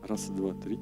Раз, два, три.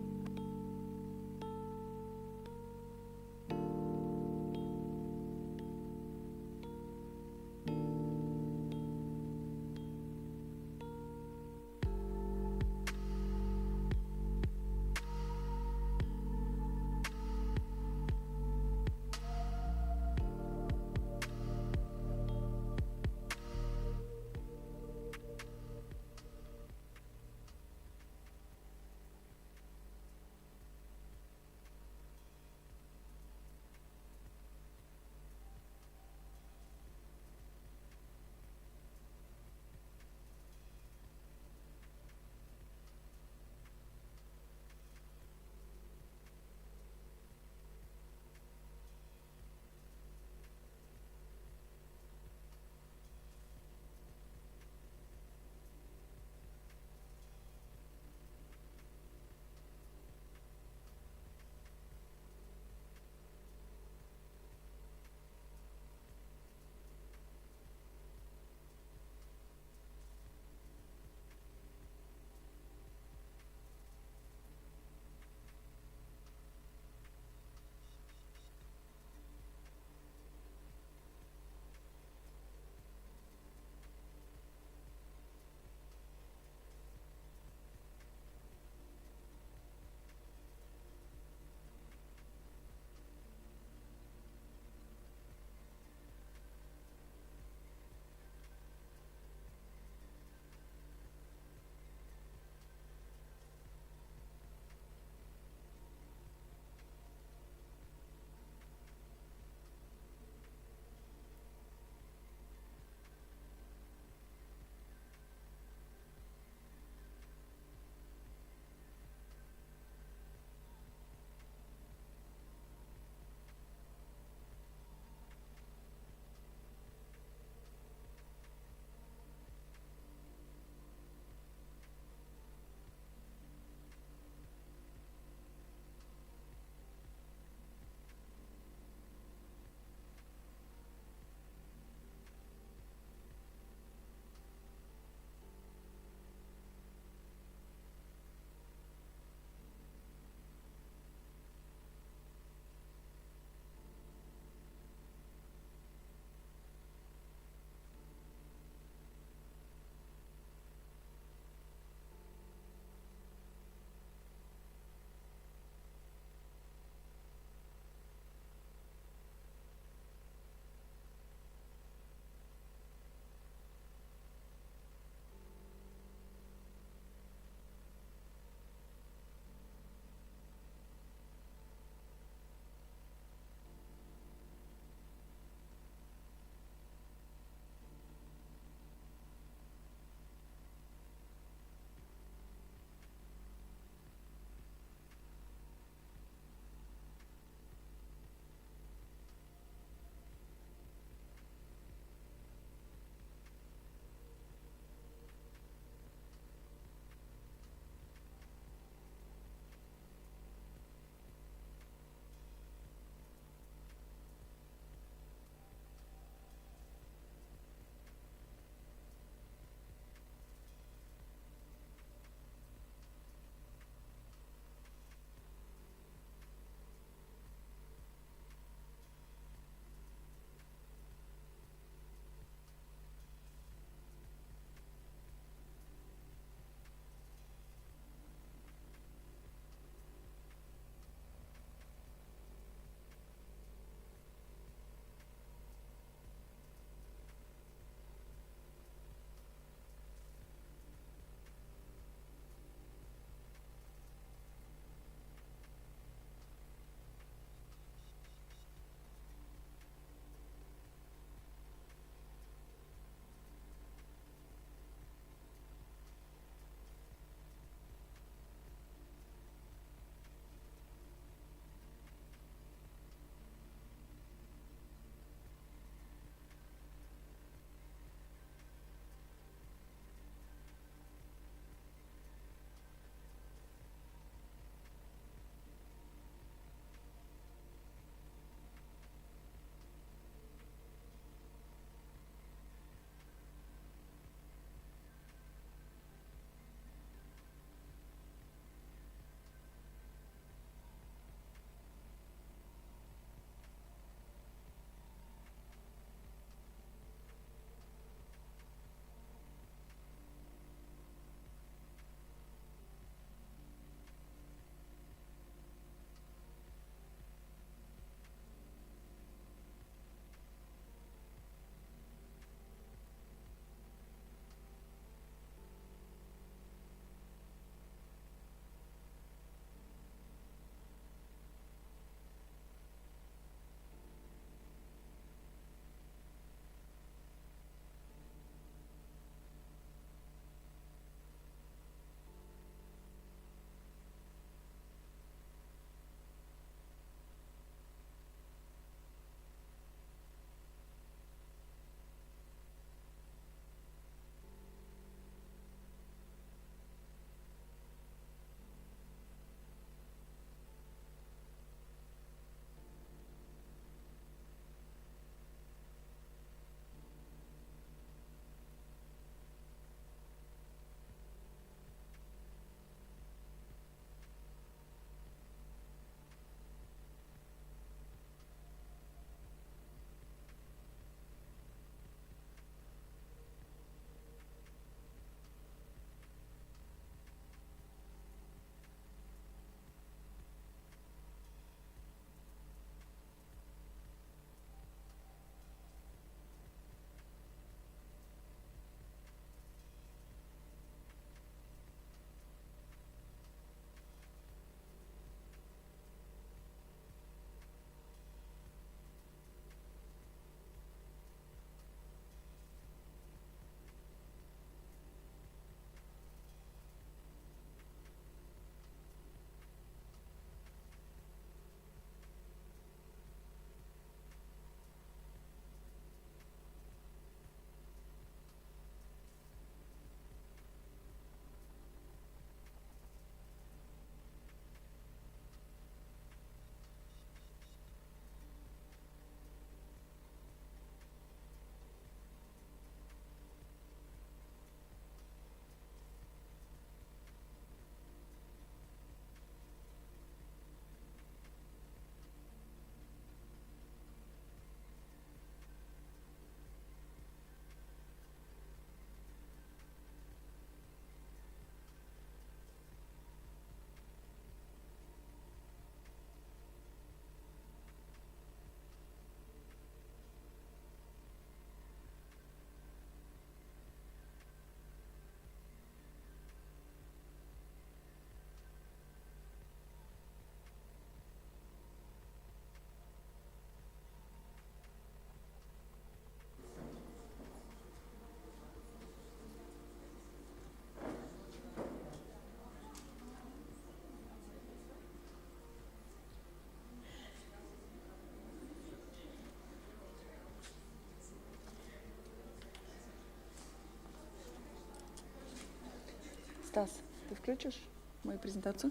Стас, ты включишь мою презентацию?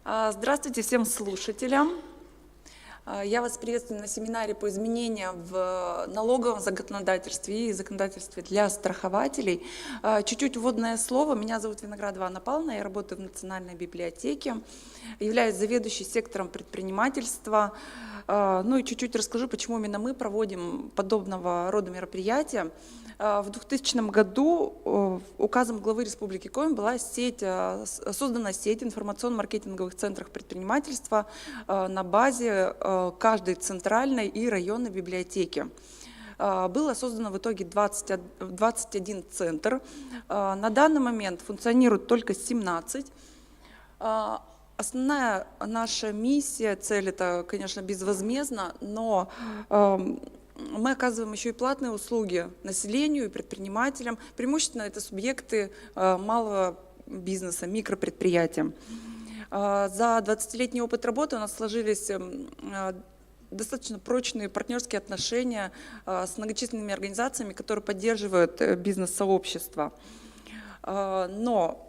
Здравствуйте всем слушателям. Я вас приветствую на семинаре по изменениям в налоговом законодательстве и законодательстве для страхователей. Чуть-чуть вводное слово. Меня зовут Виноградова Анна Павловна, я работаю в Национальной библиотеке, являюсь заведующей сектором предпринимательства. Ну и чуть-чуть расскажу, почему именно мы проводим подобного рода мероприятия. В 2000 году указом главы Республики Коми была создана сеть информационно-маркетинговых центров предпринимательства на базе каждой центральной и районной библиотеки. Было создано в итоге 21 центр. На данный момент функционирует только 17. Основная наша миссия, цель — это, конечно, безвозмездно, но мы оказываем еще и платные услуги населению и предпринимателям. Преимущественно это субъекты малого бизнеса, микропредприятия. За 20-летний опыт работы у нас сложились достаточно прочные партнерские отношения с многочисленными организациями, которые поддерживают бизнес-сообщество. Но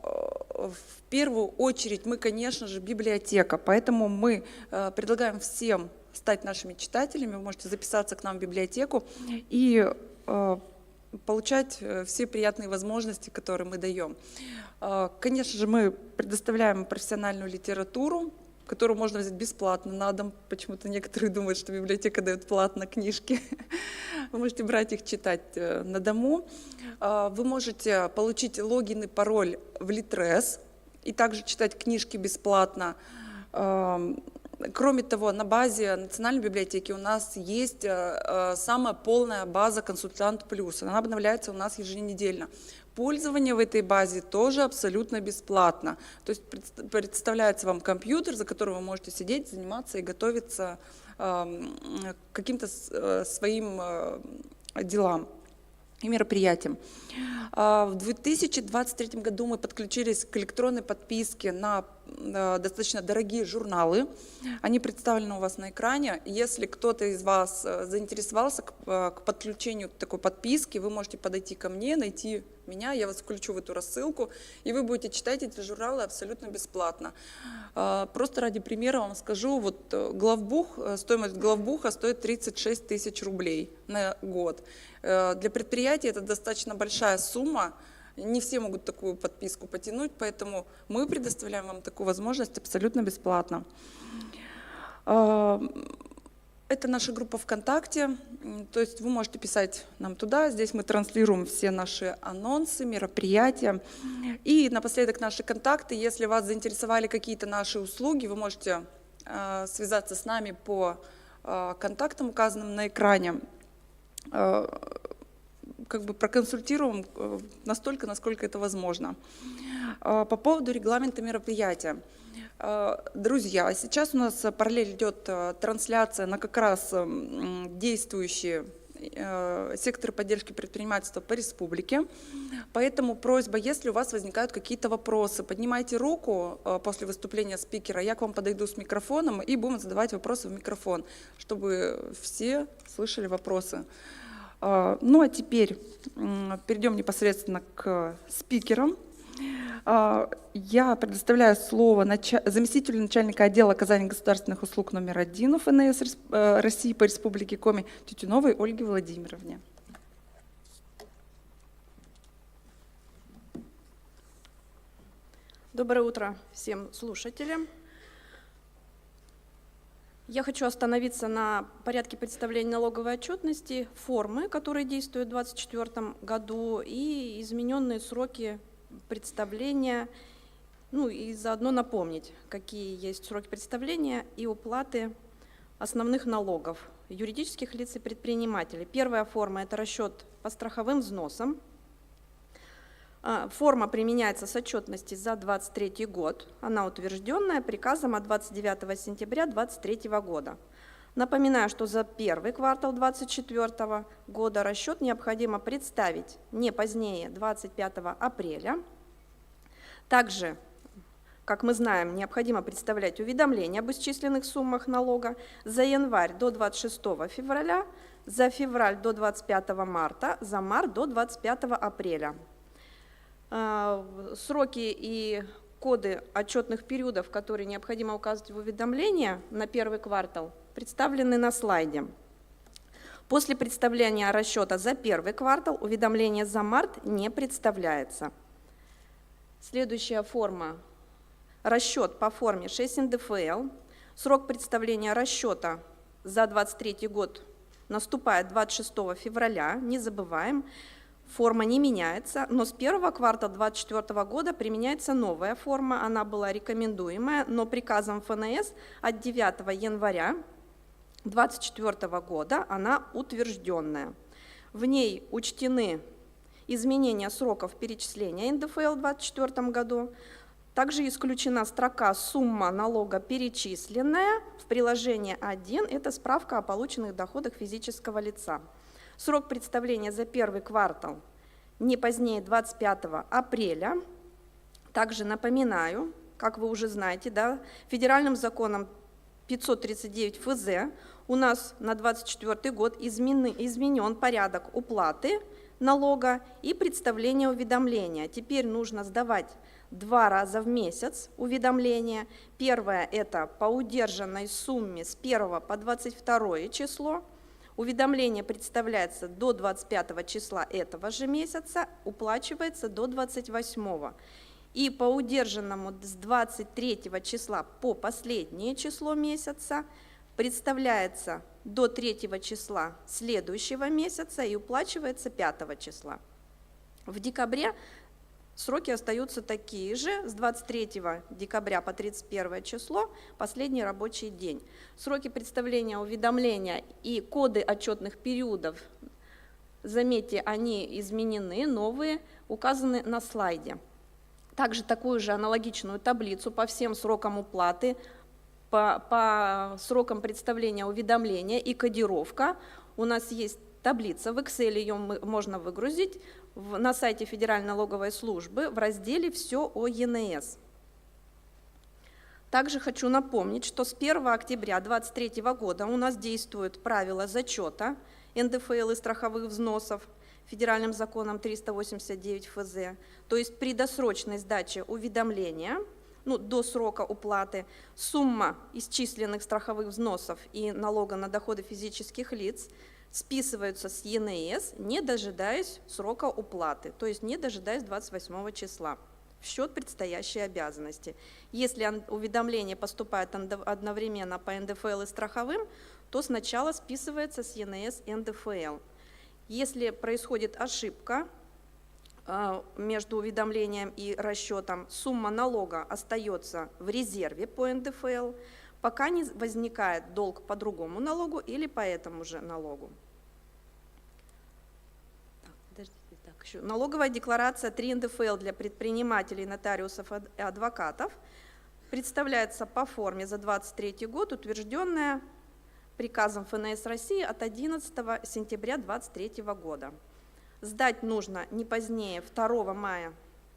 в первую очередь мы, конечно же, библиотека, поэтому мы предлагаем всем стать нашими читателями. Вы можете записаться к нам в библиотеку и получать все приятные возможности, которые мы даем. Конечно же, мы предоставляем профессиональную литературу, которую можно взять бесплатно на дом. Почему-то некоторые думают, что библиотека дает платно книжки. Вы можете брать их, читать на дому. Вы можете получить логин и пароль в Литрес и также читать книжки бесплатно. Кроме того, на базе Национальной библиотеки у нас есть самая полная база «Консультант Плюс». Она обновляется у нас еженедельно. Пользование в этой базе тоже абсолютно бесплатно. То есть представляется вам компьютер, за которым вы можете сидеть, заниматься и готовиться к каким-то своим делам и мероприятиям. В 2023 году мы подключились к электронной подписке на достаточно дорогие журналы. Они представлены у вас на экране. Если кто-то из вас заинтересовался к подключению к такой подписке, вы можете подойти ко мне, найти меня, я вас включу в эту рассылку, и вы будете читать эти журналы абсолютно бесплатно. Просто ради примера вам скажу, вот стоимость главбуха стоит 36 тысяч рублей на год. Для предприятия это достаточно большая сумма, не все могут такую подписку потянуть, поэтому мы предоставляем вам такую возможность абсолютно бесплатно. Это наша группа ВКонтакте, то есть вы можете писать нам туда, здесь мы транслируем все наши анонсы, мероприятия. И напоследок наши контакты, если вас заинтересовали какие-то наши услуги, вы можете связаться с нами по контактам, указанным на экране. Проконсультируем настолько, насколько это возможно. По поводу регламента мероприятия. Друзья, сейчас у нас параллель идет трансляция на как раз действующие секторы поддержки предпринимательства по республике. Поэтому просьба, если у вас возникают какие-то вопросы, поднимайте руку после выступления спикера, я к вам подойду с микрофоном и будем задавать вопросы в микрофон, чтобы все слышали вопросы. Ну а теперь перейдем непосредственно к спикерам. Я предоставляю слово заместителю начальника отдела оказания государственных услуг номер 1 ФНС России по Республике Коми Тютюновой Ольге Владимировне. Доброе утро всем слушателям. Я хочу остановиться на порядке представления налоговой отчетности, формы, которые действуют в 2024 году, и измененные сроки представления, и заодно напомнить, какие есть сроки представления и уплаты основных налогов юридических лиц и предпринимателей. Первая форма – это расчет по страховым взносам. Форма применяется с отчетности за 2023 год. Она утвержденная приказом от 29 сентября 2023 года. Напоминаю, что за первый квартал 2024 года расчет необходимо представить не позднее 25 апреля. Также, как мы знаем, необходимо представлять уведомления об исчисленных суммах налога за январь до 26 февраля, за февраль до 25 марта, за март до 25 апреля. Сроки и коды отчетных периодов, которые необходимо указывать в уведомлении на первый квартал, представлены на слайде. После представления расчета за первый квартал уведомление за март не представляется. Следующая форма – расчет по форме 6 НДФЛ. Срок представления расчета за 2023 год наступает 26 февраля, не забываем. Форма не меняется, но с первого квартала 2024 года применяется новая форма, она была рекомендуемая, но приказом ФНС от 9 января 2024 года она утвержденная. В ней учтены изменения сроков перечисления НДФЛ в 2024 году, также исключена строка «Сумма налога перечисленная». В приложении 1 это справка о полученных доходах физического лица. Срок представления за первый квартал не позднее 25 апреля. Также напоминаю, как вы уже знаете, да, федеральным законом 539 ФЗ у нас на 2024 год изменен порядок уплаты налога и представления уведомления. Теперь нужно сдавать 2 раза в месяц уведомления. Первое – это по удержанной сумме с 1 по 22 число. Уведомление представляется до 25 числа этого же месяца, уплачивается до 28. И по удержанному с 23 числа по последнее число месяца представляется до 3 числа следующего месяца и уплачивается 5 числа. В декабре сроки остаются такие же, с 23 декабря по 31 число, последний рабочий день. Сроки представления уведомления и коды отчетных периодов, заметьте, они изменены, новые, указаны на слайде. Также такую же аналогичную таблицу по всем срокам уплаты, по срокам представления уведомления и кодировка. У нас есть таблица в Excel, ее можно выгрузить на сайте Федеральной налоговой службы в разделе «Все о ЕНС». Также хочу напомнить, что с 1 октября 2023 года у нас действуют правила зачета НДФЛ и страховых взносов федеральным законом 389 ФЗ, то есть при досрочной сдаче уведомления, до срока уплаты, сумма исчисленных страховых взносов и налога на доходы физических лиц списываются с ЕНС, не дожидаясь срока уплаты, то есть не дожидаясь 28 числа, в счет предстоящей обязанности. Если уведомление поступает одновременно по НДФЛ и страховым, то сначала списывается с ЕНС НДФЛ. Если происходит ошибка между уведомлением и расчетом, сумма налога остается в резерве по НДФЛ, пока не возникает долг по другому налогу или по этому же налогу. Налоговая декларация 3 НДФЛ для предпринимателей, нотариусов и адвокатов представляется по форме за 2023 год, утвержденная приказом ФНС России от 11 сентября 2023 года. Сдать нужно не позднее 2 мая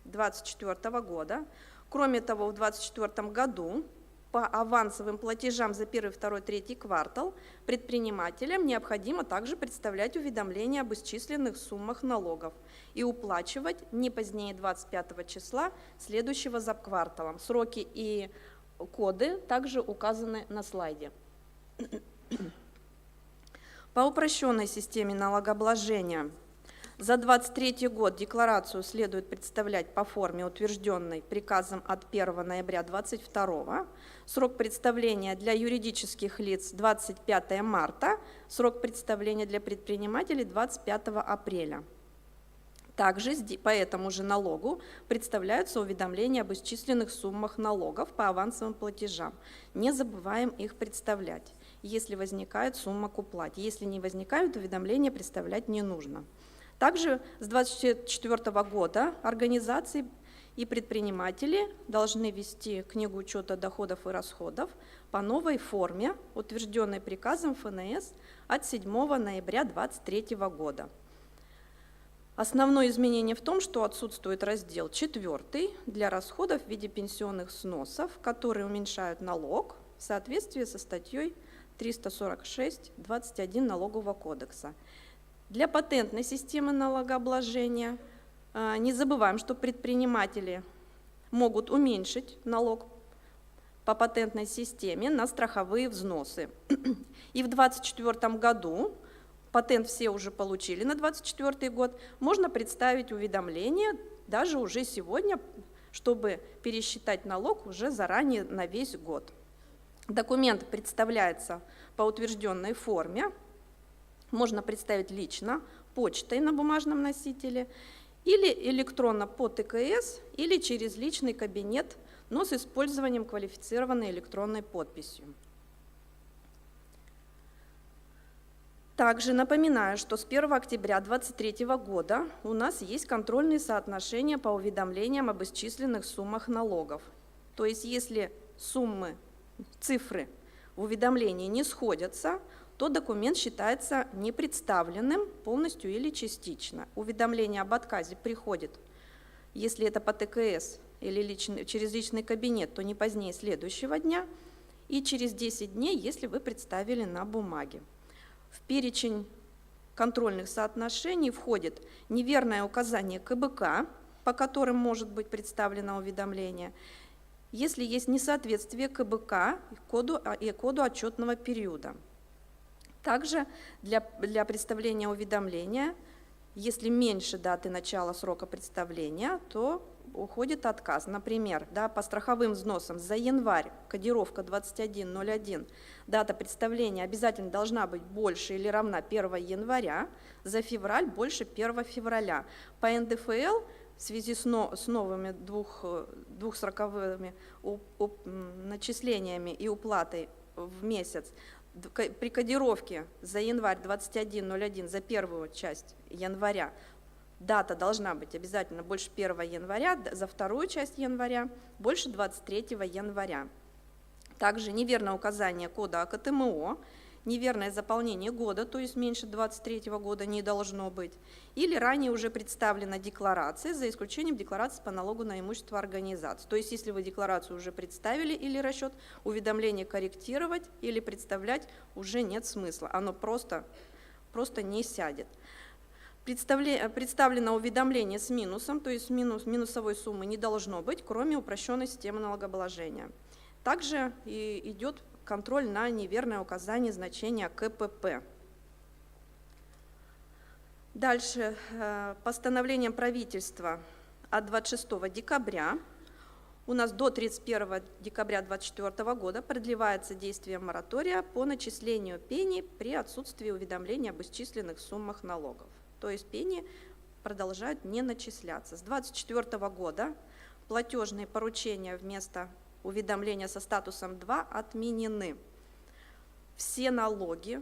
2024 года. Кроме того, в 2024 году по авансовым платежам за 1, 2, 3 квартал предпринимателям необходимо также представлять уведомления об исчисленных суммах налогов и уплачивать не позднее 25 числа следующего за кварталом. Сроки и коды также указаны на слайде. По упрощенной системе налогообложения за 2023 год декларацию следует представлять по форме, утвержденной приказом от 1 ноября 2022. Срок представления для юридических лиц 25 марта, срок представления для предпринимателей 25 апреля. Также по этому же налогу представляются уведомления об исчисленных суммах налогов по авансовым платежам. Не забываем их представлять, если возникает сумма к уплате. Если не возникают, уведомления представлять не нужно. Также с 2024 года организации и предприниматели должны вести книгу учета доходов и расходов по новой форме, утвержденной приказом ФНС от 7 ноября 2023 года. Основное изменение в том, что отсутствует раздел 4 для расходов в виде пенсионных взносов, которые уменьшают налог в соответствии со статьей 346.21 Налогового кодекса. Для патентной системы налогообложения Не забываем, что предприниматели могут уменьшить налог по патентной системе на страховые взносы. И в 2024 году, патент все уже получили на 2024 год, можно представить уведомление даже уже сегодня, чтобы пересчитать налог уже заранее на весь год. Документ представляется по утвержденной форме, можно представить лично, почтой на бумажном носителе, или электронно по ТКС, или через личный кабинет, но с использованием квалифицированной электронной подписью. Также напоминаю, что с 1 октября 2023 года у нас есть контрольные соотношения по уведомлениям об исчисленных суммах налогов. То есть если цифры в уведомлении не сходятся, то документ считается непредставленным полностью или частично. Уведомление об отказе приходит, если это по ТКС или через личный кабинет, то не позднее следующего дня, и через 10 дней, если вы представили на бумаге. В перечень контрольных соотношений входит неверное указание КБК, по которым может быть представлено уведомление, если есть несоответствие КБК и коду отчетного периода. Также для представления уведомления, если меньше даты начала срока представления, то уходит отказ. Например, по страховым взносам за январь, кодировка 21.01, дата представления обязательно должна быть больше или равна 1 января, за февраль больше 1 февраля. По НДФЛ в связи с новыми двухсроковыми начислениями и уплатой в месяц, при кодировке за январь 21.01 за первую часть января дата должна быть обязательно больше 1 января, за вторую часть января больше 23 января. Также неверное указание кода АКТМО, неверное заполнение года, то есть меньше 23 года не должно быть, или ранее уже представлена декларация, за исключением декларации по налогу на имущество организации. То есть если вы декларацию уже представили или расчет, уведомление корректировать или представлять уже нет смысла, оно просто не сядет. Представлено уведомление с минусом, то есть минусовой суммы не должно быть, кроме упрощенной системы налогообложения. Также идет контроль на неверное указание значения КПП. Дальше постановлением правительства от 26 декабря у нас до 31 декабря 2024 года продлевается действие моратория по начислению пени при отсутствии уведомления об исчисленных суммах налогов. То есть пени продолжают не начисляться. С 2024 года платежные поручения вместо уведомления со статусом 2 отменены. Все налоги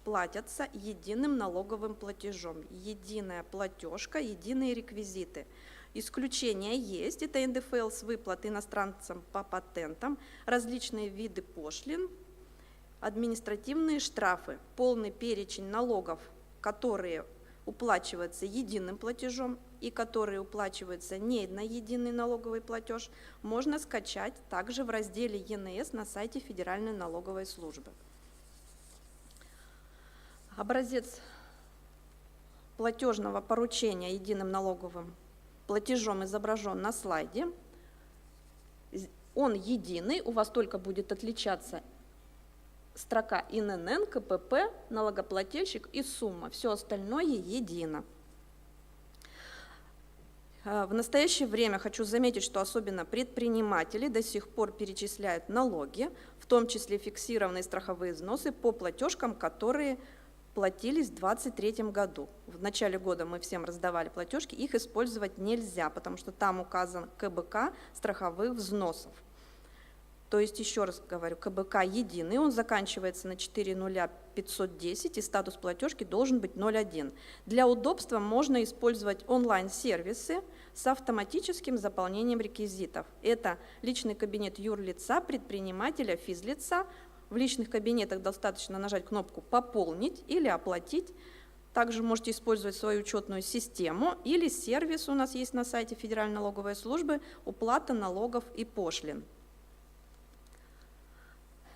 платятся единым налоговым платежом. Единая платежка, единые реквизиты. Исключения есть, это НДФЛ с выплат иностранцам по патентам, различные виды пошлин, административные штрафы, полный перечень налогов, которые уплачиваются единым платежом и которые уплачиваются не на единый налоговый платеж, можно скачать также в разделе ЕНС на сайте Федеральной налоговой службы. Образец платежного поручения единым налоговым платежом изображен на слайде. Он единый, у вас только будет отличаться строка ИНН, КПП, налогоплательщик и сумма. Все остальное едино. В настоящее время хочу заметить, что особенно предприниматели до сих пор перечисляют налоги, в том числе фиксированные страховые взносы по платежкам, которые платились в 2023 году. В начале года мы всем раздавали платежки, их использовать нельзя, потому что там указан КБК страховых взносов. То есть, еще раз говорю, КБК единый, он заканчивается на 40510, и статус платежки должен быть 01. Для удобства можно использовать онлайн-сервисы с автоматическим заполнением реквизитов. Это личный кабинет юрлица, предпринимателя, физлица. В личных кабинетах достаточно нажать кнопку «Пополнить» или «Оплатить». Также можете использовать свою учетную систему или сервис у нас есть на сайте Федеральной налоговой службы «Уплата налогов и пошлин».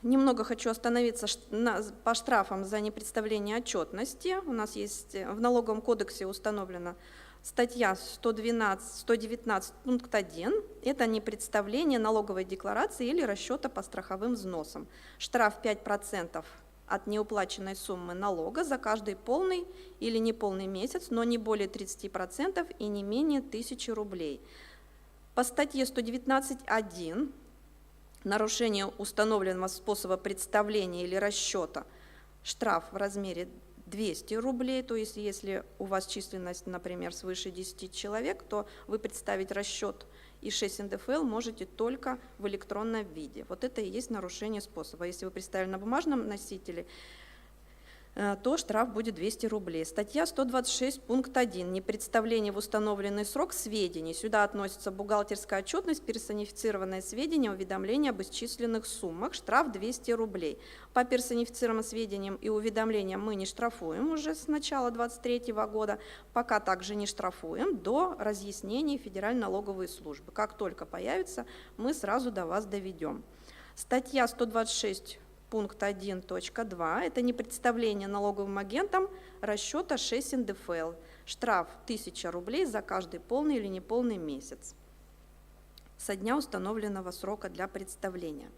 Немного хочу остановиться по штрафам за непредставление отчетности. У нас есть в налоговом кодексе установлено Статья 119 пункт 1 – это непредставление налоговой декларации или расчета по страховым взносам. Штраф 5% от неуплаченной суммы налога за каждый полный или неполный месяц, но не более 30% и не менее 1000 рублей. По статье 119.1 нарушение установленного способа представления или расчета штраф в размере 200 рублей, то есть если у вас численность, например, свыше 10 человек, то вы представить расчет И6 НДФЛ можете только в электронном виде. Вот это и есть нарушение способа. Если вы представили на бумажном носителе, то штраф будет 200 рублей. Статья 126 пункт 1. Непредставление в установленный срок сведений. Сюда относится бухгалтерская отчетность, персонифицированные сведения, уведомления об исчисленных суммах. Штраф 200 рублей. По персонифицированным сведениям и уведомлениям мы не штрафуем уже с начала 2023 года, пока также не штрафуем до разъяснений Федеральной налоговой службы. Как только появится, мы сразу до вас доведем. Статья 126 пункт 1.2 – это непредставление налоговым агентам расчета 6 НДФЛ. Штраф 1000 рублей за каждый полный или неполный месяц со дня установленного срока для представления.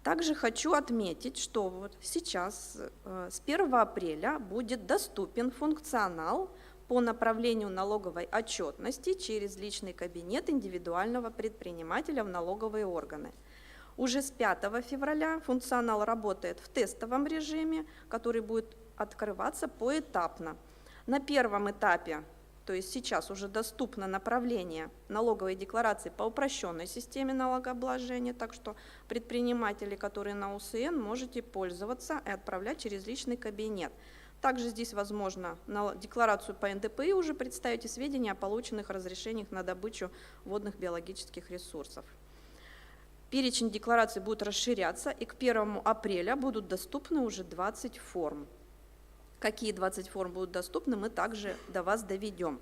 Также хочу отметить, что вот сейчас с 1 апреля будет доступен функционал по направлению налоговой отчетности через личный кабинет индивидуального предпринимателя в налоговые органы. Уже с 5 февраля функционал работает в тестовом режиме, который будет открываться поэтапно. На первом этапе, то есть сейчас уже доступно направление налоговой декларации по упрощенной системе налогообложения, так что предприниматели, которые на УСН, можете пользоваться и отправлять через личный кабинет. Также здесь возможно декларацию по НДПИ уже представить и сведения о полученных разрешениях на добычу водных биологических ресурсов. Перечень деклараций будет расширяться, и к 1 апреля будут доступны уже 20 форм. Какие 20 форм будут доступны, мы также до вас доведем.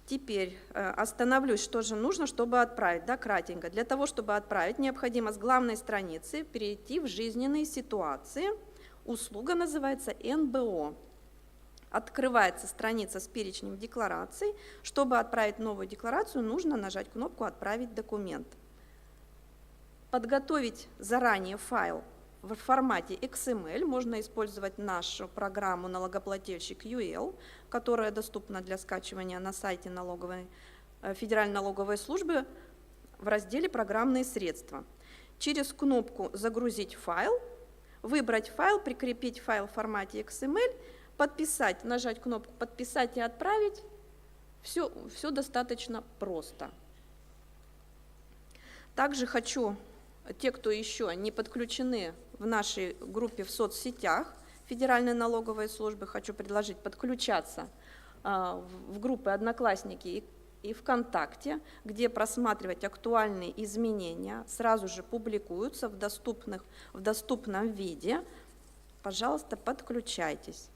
Теперь остановлюсь, что же нужно, чтобы отправить, да, кратенько. Для того, чтобы отправить, необходимо с главной страницы перейти в жизненные ситуации. Услуга называется НБО. Открывается страница с перечнем деклараций. Чтобы отправить новую декларацию, нужно нажать кнопку «Отправить документ». Подготовить заранее файл в формате XML. Можно использовать нашу программу «Налогоплательщик UL», которая доступна для скачивания на сайте Федеральной налоговой службы в разделе «Программные средства». Через кнопку «Загрузить файл», выбрать файл, прикрепить файл в формате XML, подписать, нажать кнопку «Подписать» и «Отправить». Все достаточно просто. Также хочу... Те, кто еще не подключены в нашей группе в соцсетях Федеральной налоговой службы, хочу предложить подключаться в группы «Одноклассники» и ВКонтакте, где просматривать актуальные изменения, сразу же публикуются в доступном виде. Пожалуйста, подключайтесь.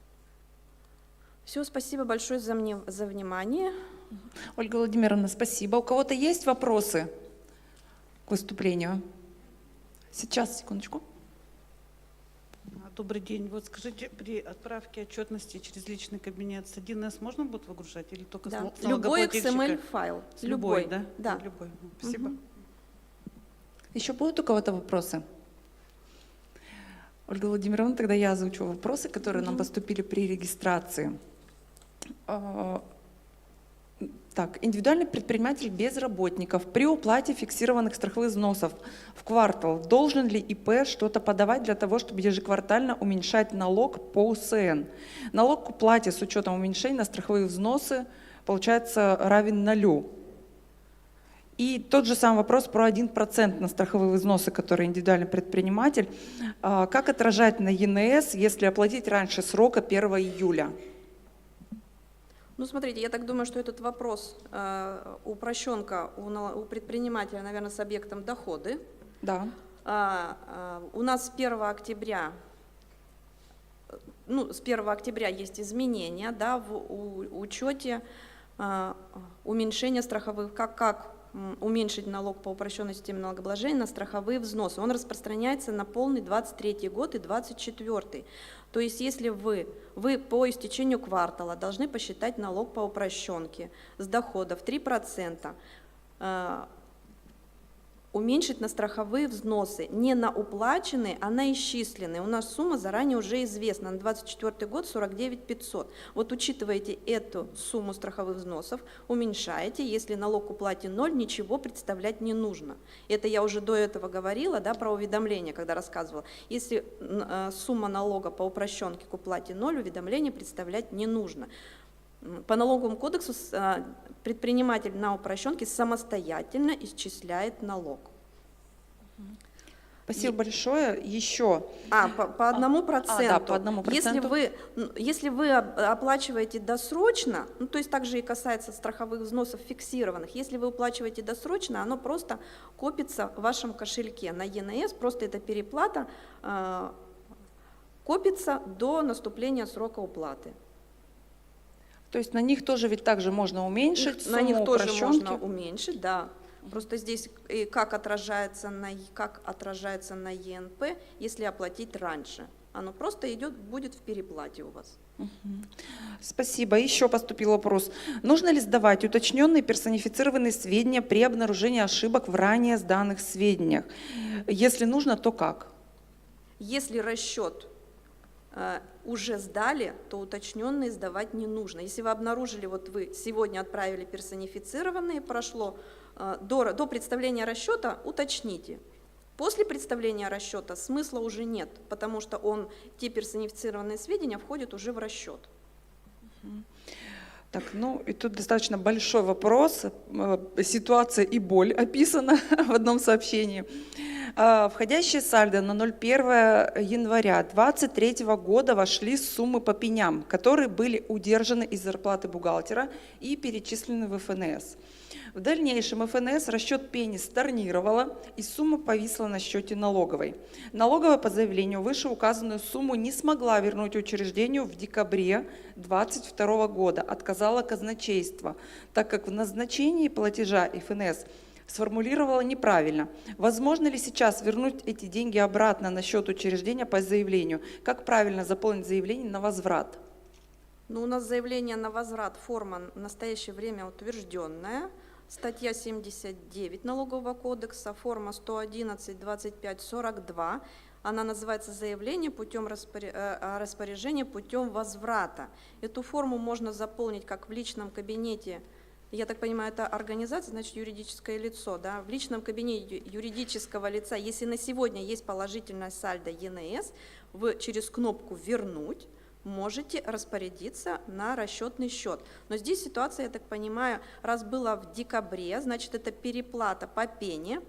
Все, спасибо большое за внимание. Ольга Владимировна, спасибо. У кого-то есть вопросы к выступлению? Сейчас, секундочку. Добрый день. Вот скажите, при отправке отчетности через личный кабинет с 1С можно будет выгружать или только Да. с Любой налогоплательщика? XML-файл. Любой, да? Да. Любой. Спасибо. Еще будут у кого-то вопросы? Ольга Владимировна, тогда я озвучу вопросы, которые нам поступили при регистрации. Так, индивидуальный предприниматель без работников при уплате фиксированных страховых взносов в квартал должен ли ИП что-то подавать для того, чтобы ежеквартально уменьшать налог по УСН? Налог к уплате с учетом уменьшения на страховые взносы получается равен 0. И тот же самый вопрос про 1% на страховые взносы, которые индивидуальный предприниматель. Как отражать на ЕНС, если оплатить раньше срока 1 июля? Ну, смотрите, я так думаю, что этот вопрос упрощенка у предпринимателя, наверное, с объектом доходы. Да. У нас с 1 октября, с 1 октября есть изменения, да, в учете уменьшения страховых, как уменьшить налог по упрощенной системе налогообложения на страховые взносы. Он распространяется на полный 23 год и 24. То есть если вы по истечению квартала должны посчитать налог по упрощенке с доходов 3%, уменьшить на страховые взносы, не на уплаченные, а на исчисленные. У нас сумма заранее уже известна, на 2024 год 49 500. Вот учитываете эту сумму страховых взносов, уменьшаете, если налог к уплате 0, ничего представлять не нужно. Это я уже до этого говорила, да, про уведомление, когда рассказывала. Если сумма налога по упрощенке к уплате 0, уведомление представлять не нужно. По налоговому кодексу предприниматель на упрощенке самостоятельно исчисляет налог. Спасибо большое. Еще. По 1%. Да, по 1%. Если вы оплачиваете досрочно, ну, то есть также и касается страховых взносов фиксированных, если вы уплачиваете досрочно, оно просто копится в вашем кошельке на ЕНС, просто эта переплата копится до наступления срока уплаты. То есть на них тоже ведь также можно уменьшить сумму на них тоже упрощенки? можно уменьшить, да. Просто здесь как отражается на ЕНП, если оплатить раньше. Оно просто будет в переплате у вас. Спасибо. Еще поступил вопрос. Нужно ли сдавать уточненные персонифицированные сведения при обнаружении ошибок в ранее сданных сведениях? Если нужно, то как? Если расчет уже сдали, то уточненные сдавать не нужно. Если вы обнаружили, вот вы сегодня отправили персонифицированные, прошло до представления расчета, уточните. После представления расчета смысла уже нет, потому что те персонифицированные сведения входят уже в расчет. Так, ну и тут достаточно большой вопрос, ситуация и боль описана в одном сообщении. Входящие сальдо на 01 января 2023 года вошли суммы по пеням, которые были удержаны из зарплаты бухгалтера и перечислены в ФНС. В дальнейшем ФНС расчет пени stornировала, и сумма повисла на счете налоговой. Налоговая по заявлению вышеуказанную сумму не смогла вернуть учреждению в декабре 2022 года, отказала казначейство, так как в назначении платежа ФНС сформулировала неправильно. Возможно ли сейчас вернуть эти деньги обратно на счет учреждения по заявлению? Как правильно заполнить заявление на возврат? Ну, у нас заявление на возврат, форма в настоящее время утвержденная. Статья 79 Налогового кодекса, форма 111-25-42. Она называется «Заявление путем распоряжения путем возврата». Эту форму можно заполнить как в личном кабинете. Я так понимаю, это организация, значит, юридическое лицо. Да? В личном кабинете юридического лица, если на сегодня есть положительное сальдо ЕНС, вы через кнопку «Вернуть» можете распорядиться на расчетный счет. Но здесь ситуация, я так понимаю, раз была в декабре, значит, это переплата по пене,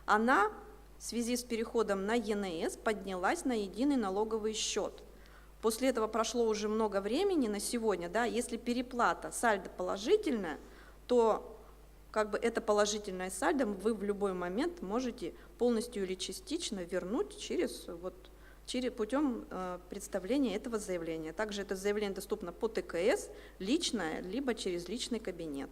она в связи с переходом на ЕНС поднялась на единый налоговый счет. После этого прошло уже много времени на сегодня, да, если переплата, сальдо положительная, то как бы это положительное сальдо вы в любой момент можете полностью или частично вернуть путем представления этого заявления. Также это заявление доступно по ТКС, личное, либо через личный кабинет.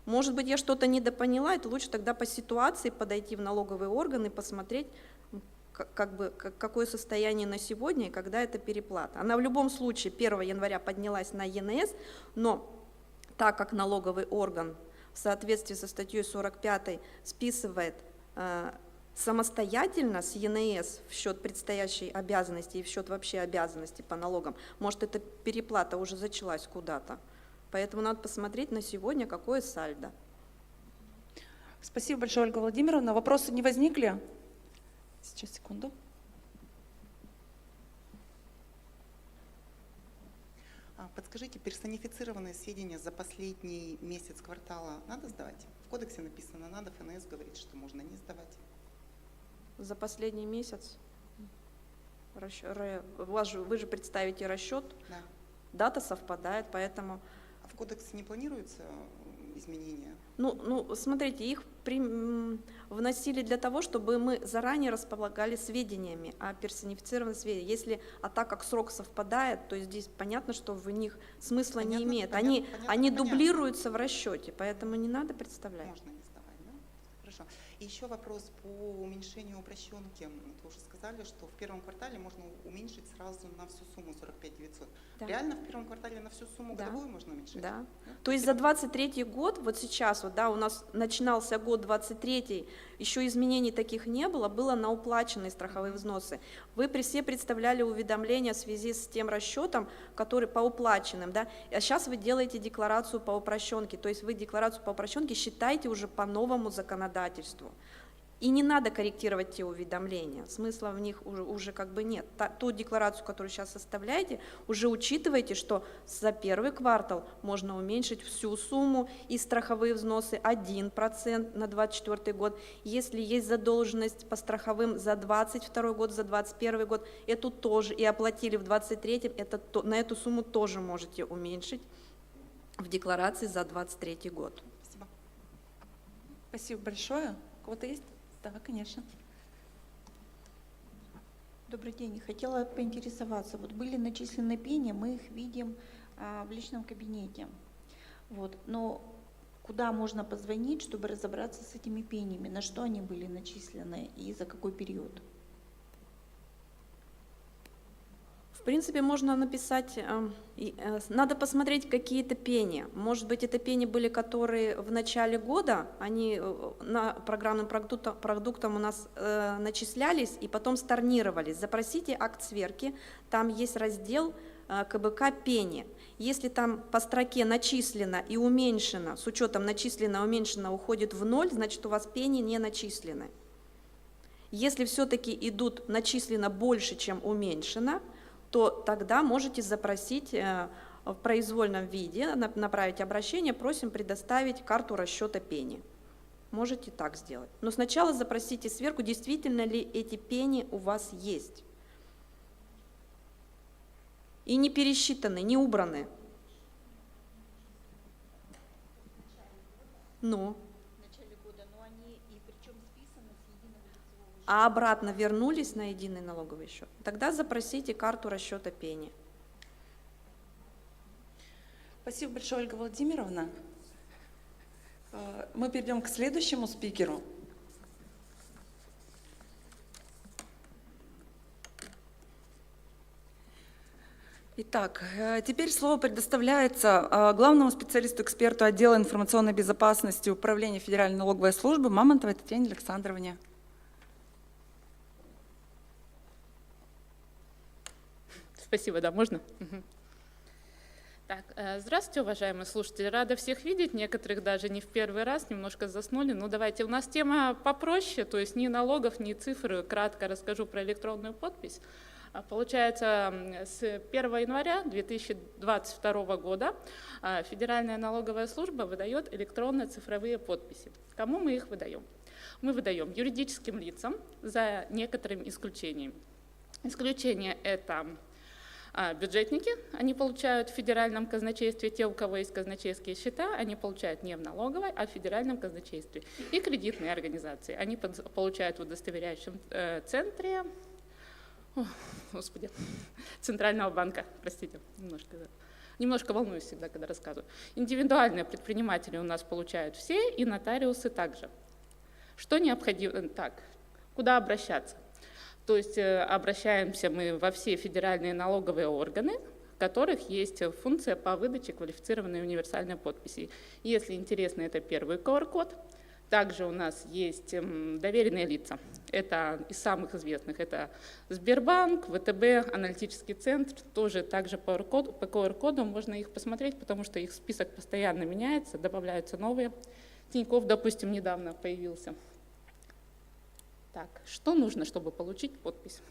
Может быть, я что-то недопоняла, это лучше тогда по ситуации подойти в налоговый орган и посмотреть, какое состояние на сегодня и когда это переплата. Она в любом случае 1 января поднялась на ЕНС, но так как налоговый орган в соответствии со статьей 45 списывает самостоятельно с ЕНС в счет предстоящей обязанности и в счет вообще обязанностей по налогам, может, эта переплата уже зачалась куда-то. Поэтому надо посмотреть на сегодня, какое сальдо. Спасибо большое, Ольга Владимировна. Вопросы не возникли? Сейчас, секунду. Подскажите, персонифицированные сведения за последний месяц квартала надо сдавать? В кодексе написано надо, ФНС говорит, что можно не сдавать. За последний месяц вы же представите расчет, Да. дата совпадает, поэтому… А в кодексе не планируются изменения? Ну, смотрите, их вносили для того, чтобы мы заранее располагали сведениями о персонифицированных сведениях. Так как срок совпадает, то здесь понятно, что в них смысла не имеет. Они дублируются в расчете, поэтому не надо представлять. Можно не сдавать. Хорошо. И еще вопрос по уменьшению упрощенки. Вы уже сказали, что в первом квартале можно уменьшить сразу на всю сумму 45 900. Да. Реально в первом квартале на всю сумму Да. годовую можно уменьшить? Да. То есть за 23 год, вот сейчас, вот, да, у нас начинался год 23, еще изменений таких не было, было на уплаченные страховые взносы. Вы все представляли уведомления в связи с тем расчетом, который по уплаченным, да, а сейчас вы делаете декларацию по упрощенке, то есть вы декларацию по упрощенке считаете уже по новому законодательству. И не надо корректировать те уведомления, смысла в них уже как бы нет. Ту декларацию, которую сейчас составляете, уже учитывайте, что за первый квартал можно уменьшить всю сумму и страховые взносы 1% на 2024 год. Если есть задолженность по страховым за 2022 год, за 2021 год, эту тоже и оплатили в 2023, на эту сумму тоже можете уменьшить в декларации за 2023 год. Спасибо. Спасибо большое. У кого-то есть? Да, конечно. Добрый день. Хотела поинтересоваться. Вот были начислены пени, мы их видим в личном кабинете. Вот. Но куда можно позвонить, чтобы разобраться с этими пенями? На что они были начислены и за какой период? В принципе, можно написать, надо посмотреть какие-то пени. Может быть, это пени были, которые в начале года, они на программным продуктом у нас начислялись и потом stornировались. Запросите акт сверки, там есть раздел КБК пени. Если там по строке начислено и уменьшено, с учетом начислено и уменьшено уходит в ноль, значит у вас пени не начислены. Если все-таки идут начислено больше, чем уменьшено, то тогда можете запросить в произвольном виде, направить обращение, просим предоставить карту расчета пени. Можете так сделать. Но сначала запросите сверку, действительно ли эти пени у вас есть. И не пересчитаны, не убраны. Ну. А обратно вернулись на единый налоговый счет, тогда запросите карту расчета пени. Спасибо большое, Ольга Владимировна. Мы перейдем к следующему спикеру. Итак, теперь слово предоставляется главному специалисту-эксперту отдела информационной безопасности Управления Федеральной налоговой службы Мамонтовой Татьяне Александровне. Спасибо, да, можно? Так, здравствуйте, уважаемые слушатели. Рада всех видеть, некоторых даже не в первый раз, немножко заснули. Ну, давайте, у нас тема попроще, то есть ни налогов, ни цифр. Кратко расскажу про электронную подпись. Получается, с 1 января 2022 года Федеральная налоговая служба выдает электронные цифровые подписи. Кому мы их выдаем? Мы выдаем юридическим лицам за некоторыми исключениями. Исключение – это бюджетники, они получают в федеральном казначействе, те, у кого есть казначейские счета, они получают не в налоговой, а в федеральном казначействе. И кредитные организации, они получают в удостоверяющем центре, Центрального банка, простите, немножко волнуюсь всегда, когда рассказываю. Индивидуальные предприниматели у нас получают все, и нотариусы также. Что необходимо? Так, куда обращаться? То есть обращаемся мы во все федеральные налоговые органы, в которых есть функция по выдаче квалифицированной универсальной подписи. Если интересно, это первый QR-код. Также у нас есть доверенные лица. Это из самых известных. Это Сбербанк, ВТБ, аналитический центр. Тоже также по QR-коду можно их посмотреть, потому что их список постоянно меняется, добавляются новые. Тинькофф, допустим, недавно появился. Так, что нужно, чтобы получить подпись?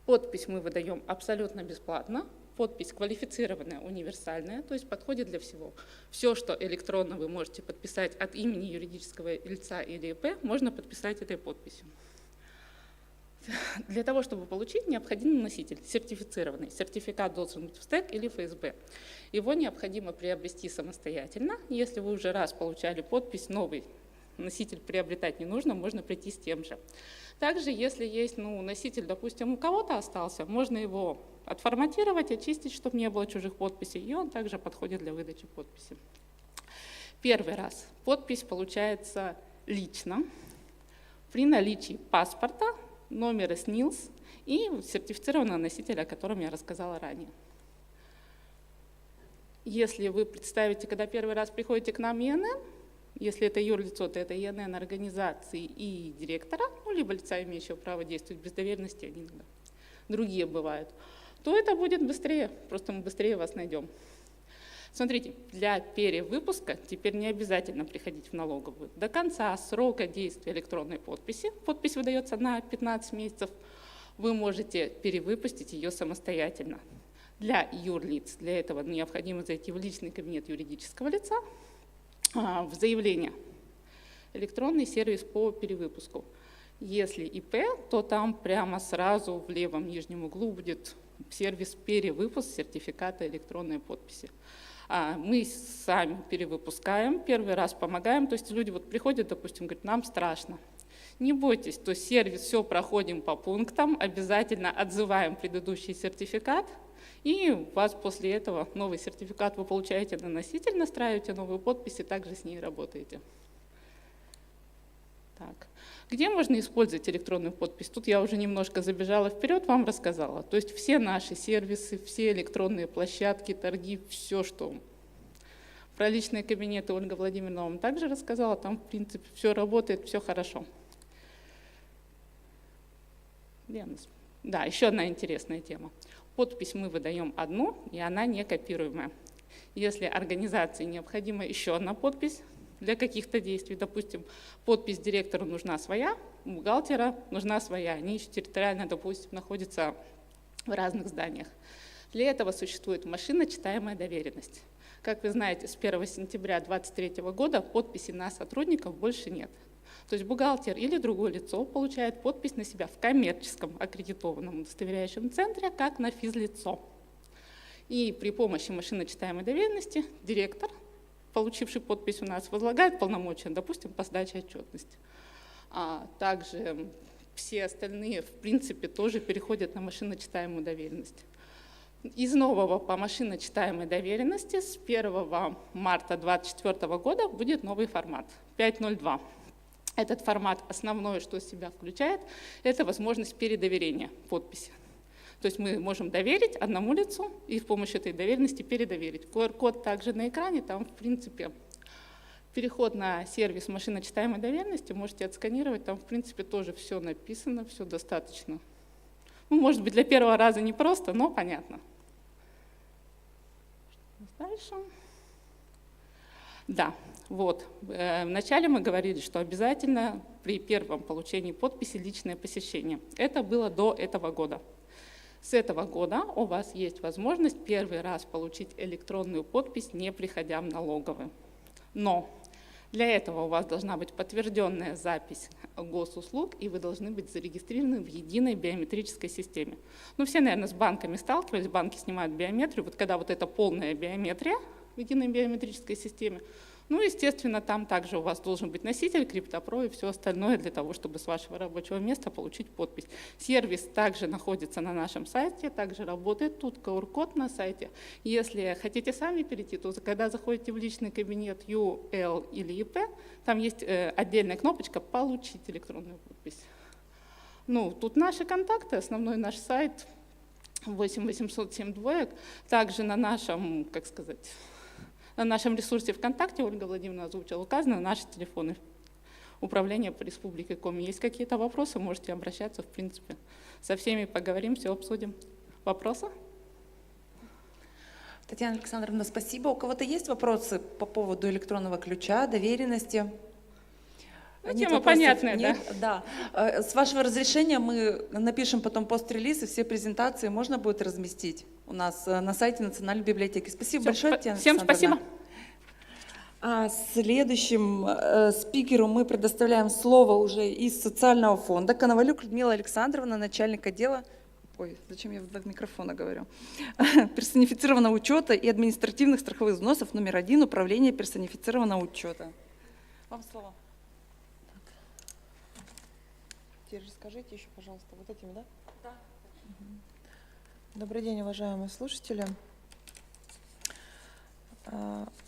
Подпись мы выдаем абсолютно бесплатно. Подпись квалифицированная, универсальная, то есть подходит для всего. Все, что электронно вы можете подписать от имени юридического лица или ИП, можно подписать этой подписью. Для того, чтобы получить, необходим носитель сертифицированный. Сертификат должен быть в СТЭК или ФСБ. Его необходимо приобрести самостоятельно. Если вы уже раз получали подпись, новый носитель приобретать не нужно, можно прийти с тем же. Также, если есть носитель, допустим, у кого-то остался, можно его отформатировать, очистить, чтобы не было чужих подписей, и он также подходит для выдачи подписи. Первый раз подпись получается лично при наличии паспорта, номера СНИЛС и сертифицированного носителя, о котором я рассказала ранее. Если вы представите, когда первый раз приходите к нам ИНН, если это юрлицо, то это ИНН организации и директора, ну, либо лица, имеющего право действовать без доверенности, они иногда другие бывают, то это будет быстрее, просто мы быстрее вас найдем. Смотрите, для перевыпуска теперь не обязательно приходить в налоговую. До конца срока действия электронной подписи, подпись выдается на 15 месяцев, вы можете перевыпустить ее самостоятельно. Для юрлиц, для этого необходимо зайти в личный кабинет юридического лица, в заявление, электронный сервис по перевыпуску. Если ИП, то там прямо сразу в левом нижнем углу будет сервис перевыпуск сертификата электронной подписи. Мы сами перевыпускаем, первый раз помогаем, то есть люди вот приходят, допустим, говорят, нам страшно. Не бойтесь, то есть сервис, все проходим по пунктам, обязательно отзываем предыдущий сертификат, и у вас после этого новый сертификат вы получаете на носитель, настраиваете новую подпись и также с ней работаете. Так. Где можно использовать электронную подпись? Тут я уже немножко забежала вперед, вам рассказала. То есть все наши сервисы, все электронные площадки, торги, все, что про личные кабинеты Ольга Владимировна вам также рассказала, там в принципе все работает, все хорошо. Да, еще одна интересная тема. Подпись мы выдаем одну, и она не копируемая. Если организации необходима еще одна подпись для каких-то действий, допустим, подпись директору нужна своя, у бухгалтера нужна своя, они еще территориально, допустим, находятся в разных зданиях. Для этого существует машиночитаемая доверенность. Как вы знаете, с 1 сентября 2023 года подписи на сотрудников больше нет. То есть бухгалтер или другое лицо получает подпись на себя в коммерческом аккредитованном удостоверяющем центре, как на физлицо. И при помощи машиночитаемой доверенности директор, получивший подпись у нас, возлагает полномочия, допустим, по сдаче отчетности. А также все остальные, в принципе, тоже переходят на машиночитаемую доверенность. Из нового по машиночитаемой доверенности с 1 марта 2024 года будет новый формат 5.02. Этот формат основное, что в себя включает, это возможность передоверения подписи. То есть мы можем доверить одному лицу и с помощью этой доверенности передоверить. QR-код также на экране, там в принципе переход на сервис машиночитаемой доверенности, можете отсканировать, там в принципе тоже все написано, все достаточно. Ну, может быть, для первого раза непросто, но понятно. Дальше. Да, вот. Вначале мы говорили, что обязательно при первом получении подписи личное посещение. Это было до этого года. С этого года у вас есть возможность первый раз получить электронную подпись, не приходя в налоговую. Но для этого у вас должна быть подтвержденная запись госуслуг, и вы должны быть зарегистрированы в единой биометрической системе. Ну, все, наверное, с банками сталкивались, банки снимают биометрию. Вот когда вот эта полная биометрия в единой биометрической системе, ну, естественно, там также у вас должен быть носитель, криптопро и все остальное для того, чтобы с вашего рабочего места получить подпись. Сервис также находится на нашем сайте, также работает тут QR-код на сайте. Если хотите сами перейти, то когда заходите в личный кабинет ЮЛ или ИП, там есть отдельная кнопочка «Получить электронную подпись». Ну, тут наши контакты, основной наш сайт 8 807 двоек, также на нашем, как сказать, на нашем ресурсе ВКонтакте, Ольга Владимировна озвучила, указаны наши телефоны управления по республике Коми. Есть какие-то вопросы, можете обращаться, в принципе. Со всеми поговорим, все обсудим. Вопросы? Татьяна Александровна, спасибо. У кого-то есть вопросы по поводу электронного ключа, доверенности? Ну, Нет тема вопросов? понятная, Нет? Да. С вашего разрешения мы напишем потом пост-релиз, и все презентации можно будет разместить у нас на сайте Национальной библиотеки. Спасибо большое, Татьяна Всем Александровна. спасибо. Следующему спикеру мы предоставляем слово уже из социального фонда. Коновалюк Людмила Александровна, начальник отдела, ой, зачем я в микрофона говорю, персонифицированного учета и административных страховых взносов номер 1 управления персонифицированного учета. Вам слово. Теперь расскажите еще, пожалуйста, вот этими, да? Да. Добрый день, уважаемые слушатели.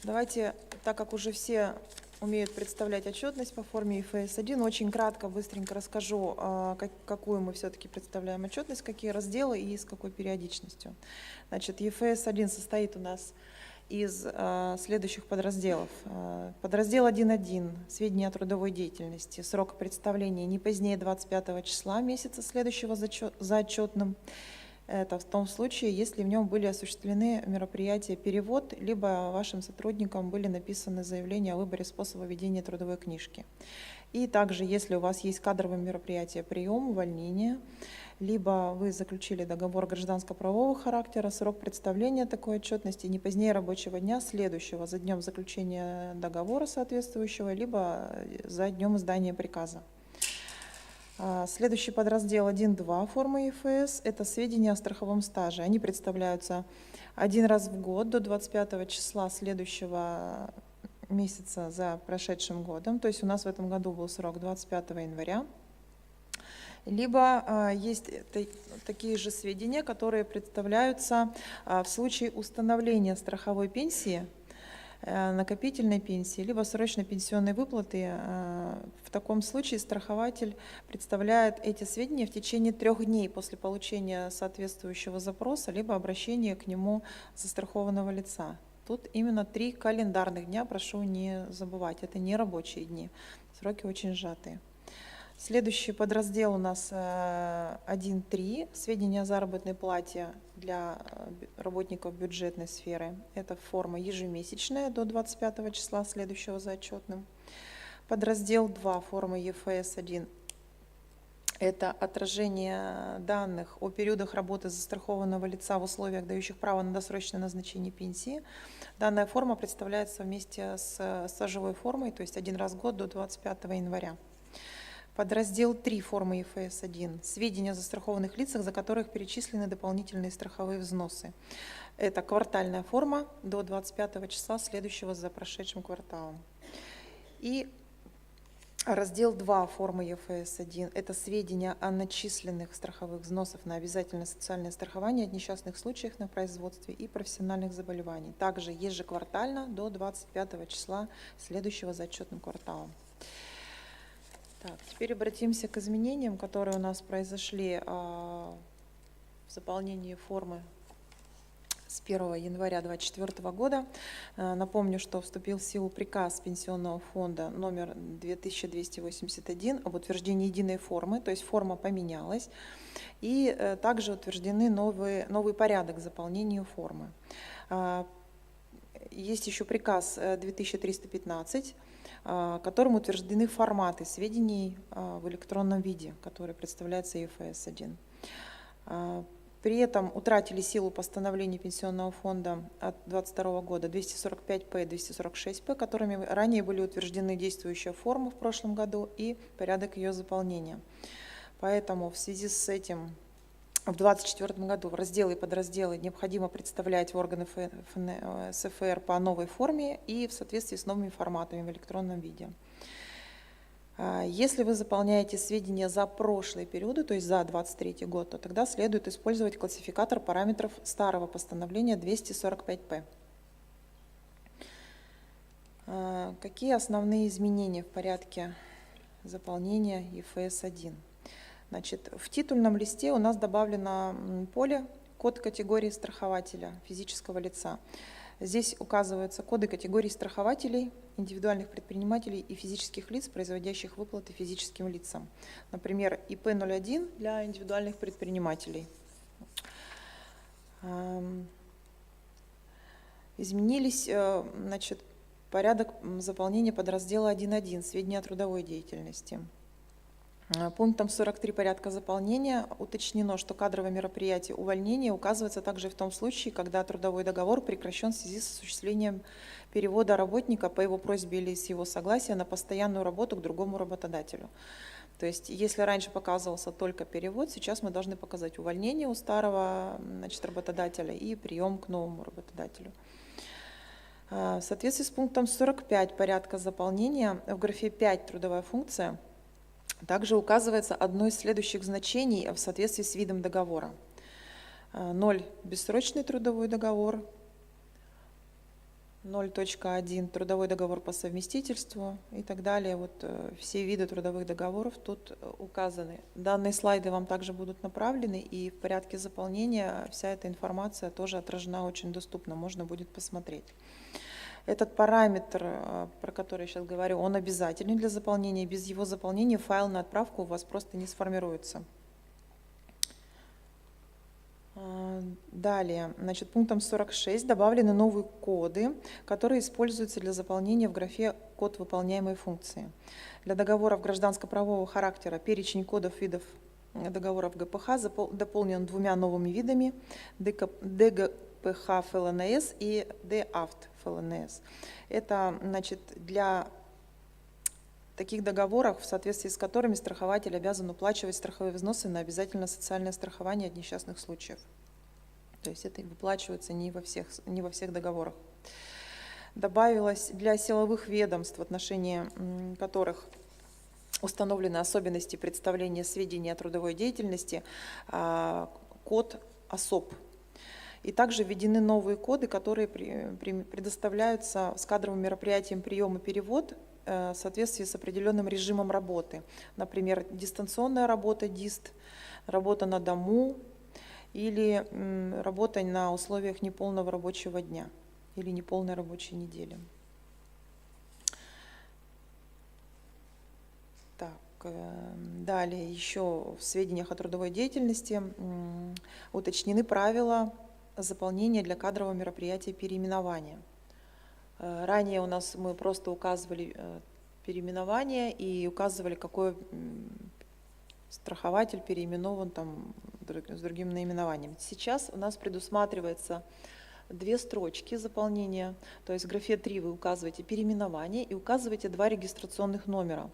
Давайте, так как уже все умеют представлять отчетность по форме ИФС-1. Очень кратко, быстренько расскажу, какую мы все-таки представляем отчетность, какие разделы и с какой периодичностью. Значит, ИФС-1 состоит у нас из следующих подразделов. Подраздел 1.1 «Сведения о трудовой деятельности». Срок представления не позднее 25 числа месяца, следующего за отчетным. Это в том случае, если в нем были осуществлены мероприятия перевод, либо вашим сотрудникам были написаны заявления о выборе способа ведения трудовой книжки. И также, если у вас есть кадровые мероприятия прием, увольнение, либо вы заключили договор гражданско-правового характера, срок представления такой отчетности не позднее рабочего дня, следующего за днем заключения договора соответствующего, либо за днем издания приказа. Следующий подраздел 1.2 формы ИФС – это сведения о страховом стаже. Они представляются один раз в год до 25 числа следующего месяца за прошедшим годом. То есть у нас в этом году был срок 25 января. Либо есть такие же сведения, которые представляются в случае установления страховой пенсии, накопительной пенсии, либо срочной пенсионной выплаты. В таком случае страхователь представляет эти сведения в течение 3 дней после получения соответствующего запроса, либо обращения к нему застрахованного лица. Тут именно 3 календарных дня, прошу не забывать, это не рабочие дни, сроки очень сжатые. Следующий подраздел у нас 1.3 «Сведения о заработной плате для работников бюджетной сферы». Это форма ежемесячная до 25 числа следующего за отчетным. Подраздел 2 форма ЕФС-1. Это отражение данных о периодах работы застрахованного лица в условиях, дающих право на досрочное назначение пенсии. Данная форма представляется вместе с стажевой формой, то есть один раз в год до 25 января. Подраздел 3 формы ИФС-1 «Сведения о застрахованных лицах, за которых перечислены дополнительные страховые взносы». Это квартальная форма до 25 числа следующего за прошедшим кварталом. И раздел 2 формы ЕФС-1 – это сведения о начисленных страховых взносов на обязательное социальное страхование от несчастных случаев на производстве и профессиональных заболеваний. Также ежеквартально до 25 числа следующего за отчетным кварталом. Так, теперь обратимся к изменениям, которые у нас произошли в заполнении формы с 1 января 2024 года. Напомню, что вступил в силу приказ Пенсионного фонда номер 2281 об утверждении единой формы, то есть форма поменялась, и также утверждены новый порядок заполнения формы. Есть еще приказ 2315, которым утверждены форматы сведений в электронном виде, которые представляются ЕФС-1. При этом утратили силу постановления Пенсионного фонда от 2022 года 245П и 246П, которыми ранее были утверждены действующая форма в прошлом году и порядок ее заполнения. Поэтому в связи с этим в 2024 году в разделы и подразделы необходимо представлять в органы СФР по новой форме и в соответствии с новыми форматами в электронном виде. Если вы заполняете сведения за прошлые периоды, то есть за 2023 год, то тогда следует использовать классификатор параметров старого постановления 245П. Какие основные изменения в порядке заполнения ЕФС-1? Значит, в титульном листе у нас добавлено поле «Код категории страхователя физического лица». Здесь указываются коды категорий страхователей, индивидуальных предпринимателей и физических лиц, производящих выплаты физическим лицам. Например, ИП-01 для индивидуальных предпринимателей. Изменились, значит, порядок заполнения подраздела 1.1 «Сведения о трудовой деятельности». Пунктом 43 порядка заполнения уточнено, что кадровое мероприятие увольнения указывается также в том случае, когда трудовой договор прекращен в связи с осуществлением перевода работника по его просьбе или с его согласия на постоянную работу к другому работодателю. То есть, если раньше показывался только перевод, сейчас мы должны показать увольнение у старого, значит, работодателя и прием к новому работодателю. В соответствии с пунктом 45 порядка заполнения в графе 5 «Трудовая функция» также указывается одно из следующих значений в соответствии с видом договора. 0 – бессрочный трудовой договор, 0.1 трудовой договор по совместительству и так далее. Вот все виды трудовых договоров тут указаны. Данные слайды вам также будут направлены, и в порядке заполнения вся эта информация тоже отражена очень доступно, можно будет посмотреть. Этот параметр, про который я сейчас говорю, он обязательный для заполнения. Без его заполнения файл на отправку у вас просто не сформируется. Далее, значит, пунктом 46 добавлены новые коды, которые используются для заполнения в графе «Код выполняемой функции». Для договоров гражданско-правового характера перечень кодов видов договоров ГПХ дополнен двумя новыми видами – ДГПХ ФЛНС и ДАФТ ФЛНС. Это, значит, для таких договоров, в соответствии с которыми страхователь обязан уплачивать страховые взносы на обязательное социальное страхование от несчастных случаев. То есть это выплачивается не во всех договорах. Добавилось для силовых ведомств, в отношении которых установлены особенности представления сведений о трудовой деятельности, код ОСОП. И также введены новые коды, которые предоставляются с кадровым мероприятием прием и перевод в соответствии с определенным режимом работы. Например, дистанционная работа, ДИСТ, работа на дому или работа на условиях неполного рабочего дня или неполной рабочей недели. Так, далее еще в сведениях о трудовой деятельности уточнены правила заполнения для кадрового мероприятия переименования. Ранее у нас мы просто указывали переименование и указывали, какой страхователь переименован там с другим наименованием. Сейчас у нас предусматривается 2 строчки заполнения, то есть в графе 3 вы указываете переименование и указываете 2 регистрационных номера,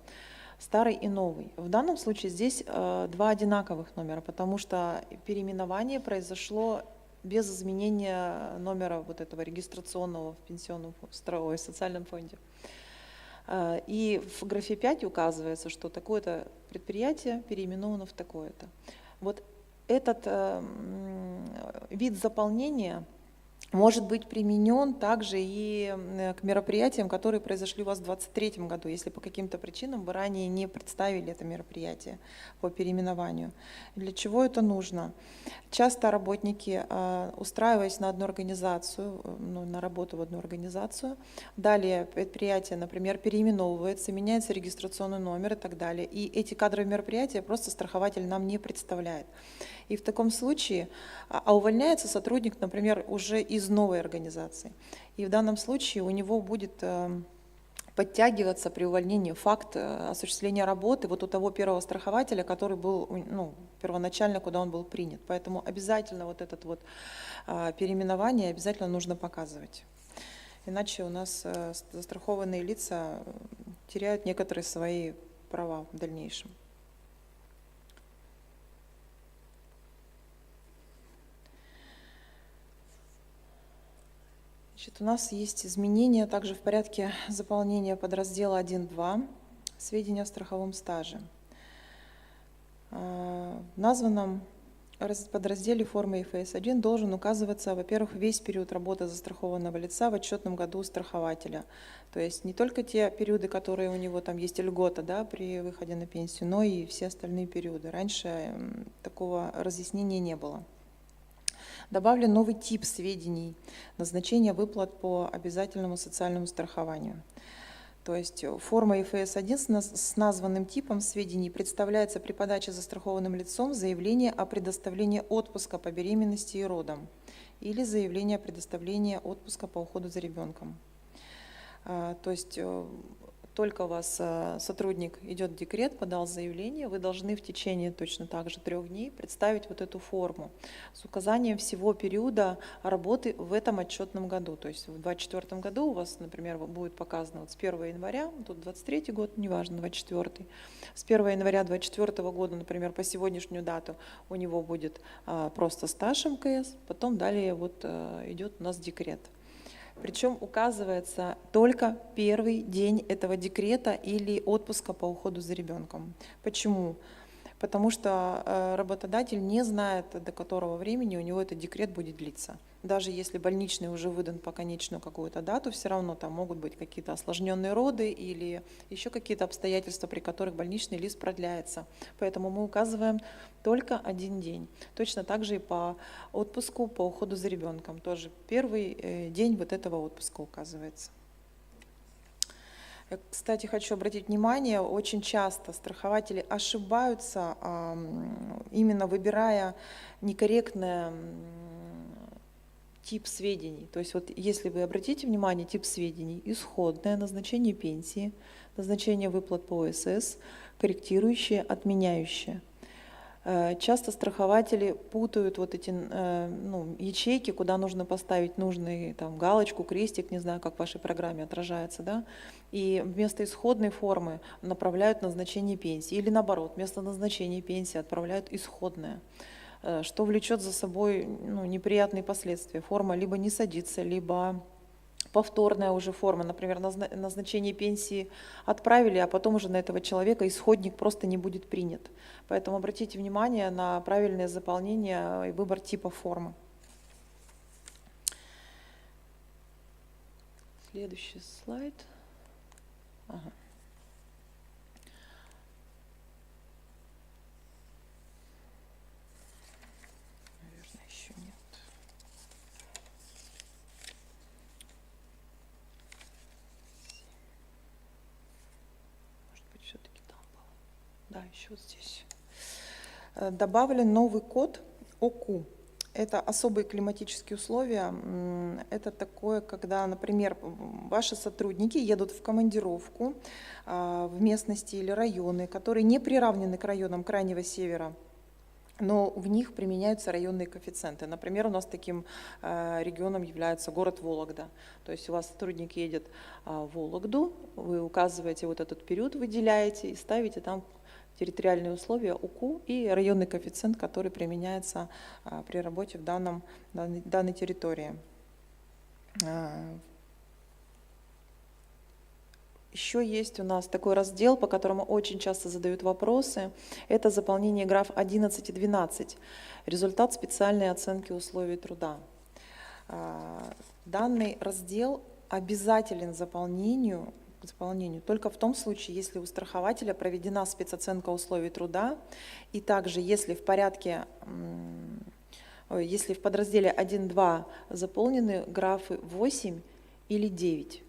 старый и новый. В данном случае здесь 2 одинаковых номера, потому что переименование произошло без изменения номера вот этого регистрационного в пенсионном социальном фонде. И в графе 5 указывается, что такое-то предприятие переименовано в такое-то. Вот этот вид заполнения может быть применен также и к мероприятиям, которые произошли у вас в 2023 году, если по каким-то причинам вы ранее не представили это мероприятие по переименованию. Для чего это нужно? Часто работники, устраиваясь на одну организацию, на работу в одну организацию, далее предприятие, например, переименовывается, меняется регистрационный номер и так далее, и эти кадровые мероприятия просто страхователь нам не представляет. И в таком случае, увольняется сотрудник, например, уже из новой организации. И в данном случае у него будет подтягиваться при увольнении факт осуществления работы вот у того первого страхователя, который был первоначально, куда он был принят. Поэтому обязательно вот это вот переименование обязательно нужно показывать. Иначе у нас застрахованные лица теряют некоторые свои права в дальнейшем. Значит, у нас есть изменения также в порядке заполнения подраздела 1.2 «Сведения о страховом стаже». В названном подразделе формы ИФС-1 должен указываться, во-первых, весь период работы застрахованного лица в отчетном году страхователя. То есть не только те периоды, которые у него там есть льгота, да, при выходе на пенсию, но и все остальные периоды. Раньше такого разъяснения не было. Добавлен новый тип сведений, назначение выплат по обязательному социальному страхованию. То есть форма ИФС-1 с названным типом сведений представляется при подаче застрахованным лицом заявление о предоставлении отпуска по беременности и родам или заявление о предоставлении отпуска по уходу за ребенком. То есть только у вас сотрудник идет в декрет, подал заявление, вы должны в течение точно так же 3 дней представить вот эту форму с указанием всего периода работы в этом отчетном году. То есть в 2024 году у вас, например, будет показано вот с 1 января, тут 23 год, неважно, 24, с 1 января 2024 года, например, по сегодняшнюю дату у него будет просто стаж МКС, потом далее вот идет у нас декрет. Причем указывается только первый день этого декрета или отпуска по уходу за ребенком. Почему? потому что работодатель не знает, до которого времени у него этот декрет будет длиться. Даже если больничный уже выдан по конечную какую-то дату, все равно там могут быть какие-то осложненные роды или еще какие-то обстоятельства, при которых больничный лист продляется. Поэтому мы указываем только 1 день. Точно так же и по отпуску, по уходу за ребенком. Тоже первый день вот этого отпуска указывается. Я, кстати, хочу обратить внимание, очень часто страхователи ошибаются, именно выбирая некорректный тип сведений. То есть вот если вы обратите внимание, тип сведений: исходное, назначение пенсии, назначение выплат по ОСС, корректирующее, отменяющее. Часто страхователи путают вот эти ячейки, куда нужно поставить нужный там галочку, крестик, не знаю, как в вашей программе отражается, да, и вместо исходной формы направляют назначение пенсии, или наоборот, вместо назначения пенсии отправляют исходное, что влечет за собой неприятные последствия. Форма либо не садится, либо повторная уже форма, например, назначение пенсии отправили, а потом уже на этого человека исходник просто не будет принят. Поэтому обратите внимание на правильное заполнение и выбор типа формы. Следующий слайд. Ага. Наверное, еще нет. Может быть, все-таки там было. Да, еще вот здесь. Добавлен новый код ОКУ. Это особые климатические условия. Это такое, когда, например, ваши сотрудники едут в командировку в местности или районы, которые не приравнены к районам Крайнего Севера, но в них применяются районные коэффициенты. Например, у нас таким регионом является город Вологда. То есть у вас сотрудник едет в Вологду, вы указываете вот этот период, выделяете и ставите там территориальные условия УКУ и районный коэффициент, который применяется при работе в данной территории. Еще есть у нас такой раздел, по которому очень часто задают вопросы. Это заполнение граф 11 и 12. Результат специальной оценки условий труда. Данный раздел обязателен заполнению только в том случае, если у страхователя проведена спецоценка условий труда, и также если в подразделе 1.2 заполнены графы 8 или 9.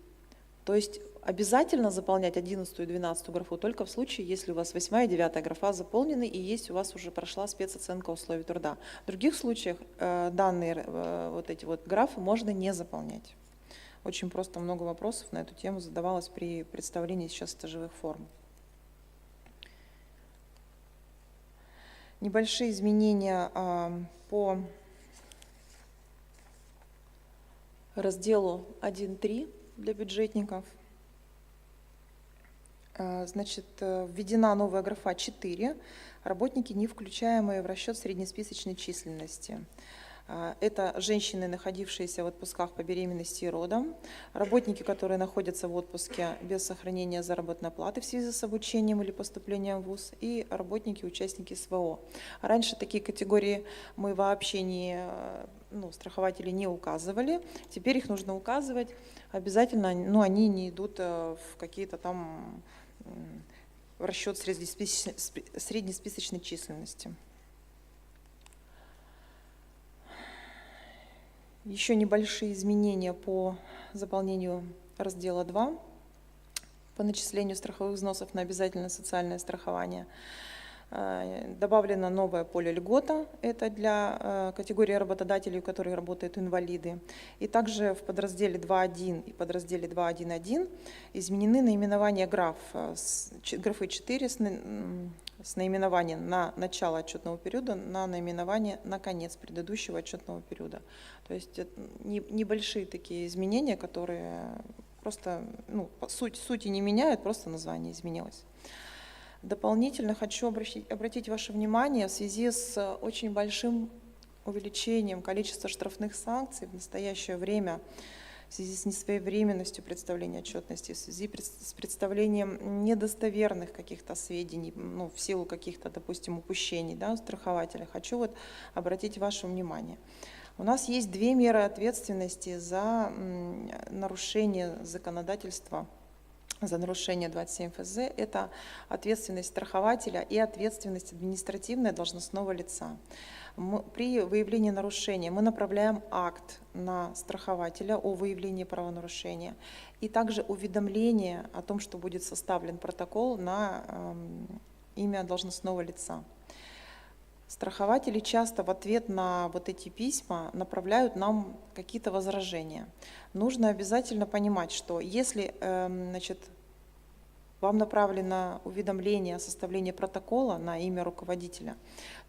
То есть обязательно заполнять 11 и 12 графу только в случае, если у вас 8 и 9 графа заполнены и есть у вас уже прошла спецоценка условий труда. В других случаях данные вот эти вот графы можно не заполнять. Очень просто много вопросов на эту тему задавалось при представлении сейчас стажевых форм. Небольшие изменения по разделу 1.3 для бюджетников. Значит, введена новая графа 4. Работники, не включаемые в расчет среднесписочной численности. Это женщины, находившиеся в отпусках по беременности и родам, работники, которые находятся в отпуске без сохранения заработной платы в связи с обучением или поступлением в ВУЗ, и работники, участники СВО. Раньше такие категории мы вообще страхователи не указывали, теперь их нужно указывать обязательно, но они не идут в какие-то там в расчет среднесписочной численности. Еще небольшие изменения по заполнению раздела 2 по начислению страховых взносов на обязательное социальное страхование. Добавлено новое поле льгота, это для категории работодателей, у которых работают инвалиды. И также в подразделе 2.1 и подразделе 2.1.1 изменены наименования графы 4 с наименованием на начало отчетного периода на наименование на конец предыдущего отчетного периода. То есть небольшие такие изменения, которые просто сути не меняют, просто название изменилось. Дополнительно хочу обратить ваше внимание в связи с очень большим увеличением количества штрафных санкций в настоящее время. в связи с несвоевременностью представления отчетности, в связи с представлением недостоверных каких-то сведений, ну, в силу каких-то, допустим, упущений, да, у страхователя, хочу вот обратить ваше внимание. У нас есть две меры ответственности за нарушение законодательства, за нарушение 27 ФЗ. Это ответственность страхователя и ответственность административная должностного лица. При выявлении нарушения мы направляем акт на страхователя о выявлении правонарушения и также уведомление о том, что будет составлен протокол на имя должностного лица. Страхователи часто в ответ на вот эти письма направляют нам какие-то возражения. Нужно обязательно понимать, что если вам направлено уведомление о составлении протокола на имя руководителя,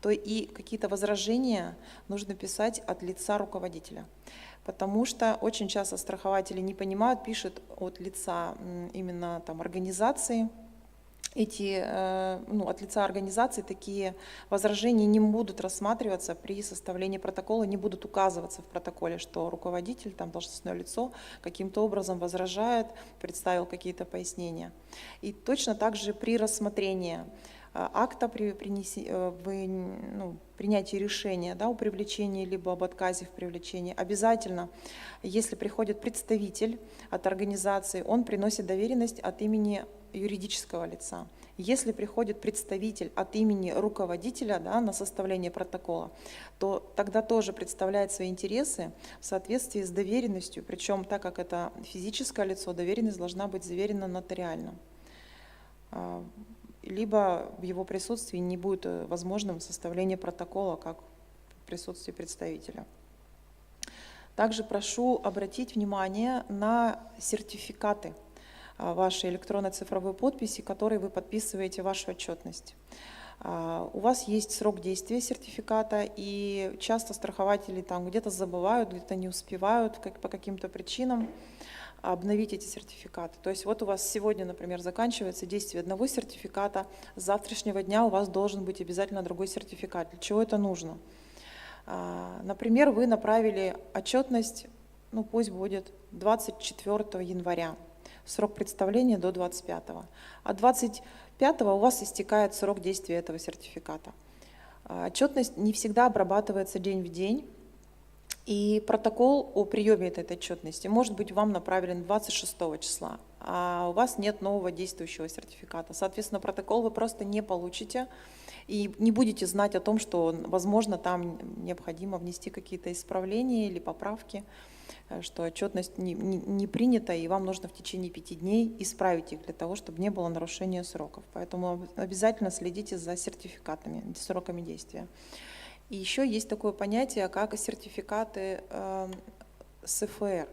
то и какие-то возражения нужно писать от лица руководителя. Потому что очень часто страхователи не понимают, пишут от лица именно там организации. От лица организации такие возражения не будут рассматриваться при составлении протокола, не будут указываться в протоколе, что руководитель, там, должностное лицо каким-то образом возражает, представил какие-то пояснения. И точно так же при рассмотрении акта, при принятии решения, да, о привлечении либо об отказе в привлечении, обязательно, если приходит представитель от организации, он приносит доверенность от имени юридического лица. Если приходит представитель от имени руководителя, да, на составление протокола, то тогда тоже представляет свои интересы в соответствии с доверенностью, причем так как это физическое лицо, доверенность должна быть заверена нотариально. Либо в его присутствии не будет возможным составление протокола, как в присутствии представителя. Также прошу обратить внимание на сертификаты вашей электронно-цифровой подписи, которые вы подписываете в вашу отчетность. У вас есть срок действия сертификата, и часто страхователи там где-то забывают, где-то не успевают по каким-то причинам обновить эти сертификаты. То есть вот у вас сегодня, например, заканчивается действие одного сертификата, с завтрашнего дня у вас должен быть обязательно другой сертификат. Для чего это нужно? Например, вы направили отчетность, ну пусть будет 24 января. Срок представления до 25-го. А 25-го у вас истекает срок действия этого сертификата. Отчетность не всегда обрабатывается день в день, и протокол о приеме этой отчетности может быть вам направлен 26 числа, а у вас нет нового действующего сертификата. Соответственно, протокол вы просто не получите и не будете знать о том, что, возможно, там необходимо внести какие-то исправления или поправки, что отчетность не принята, и вам нужно в течение 5 дней исправить их для того, чтобы не было нарушения сроков. Поэтому обязательно следите за сертификатами, сроками действия. И еще есть такое понятие, как сертификаты СФР.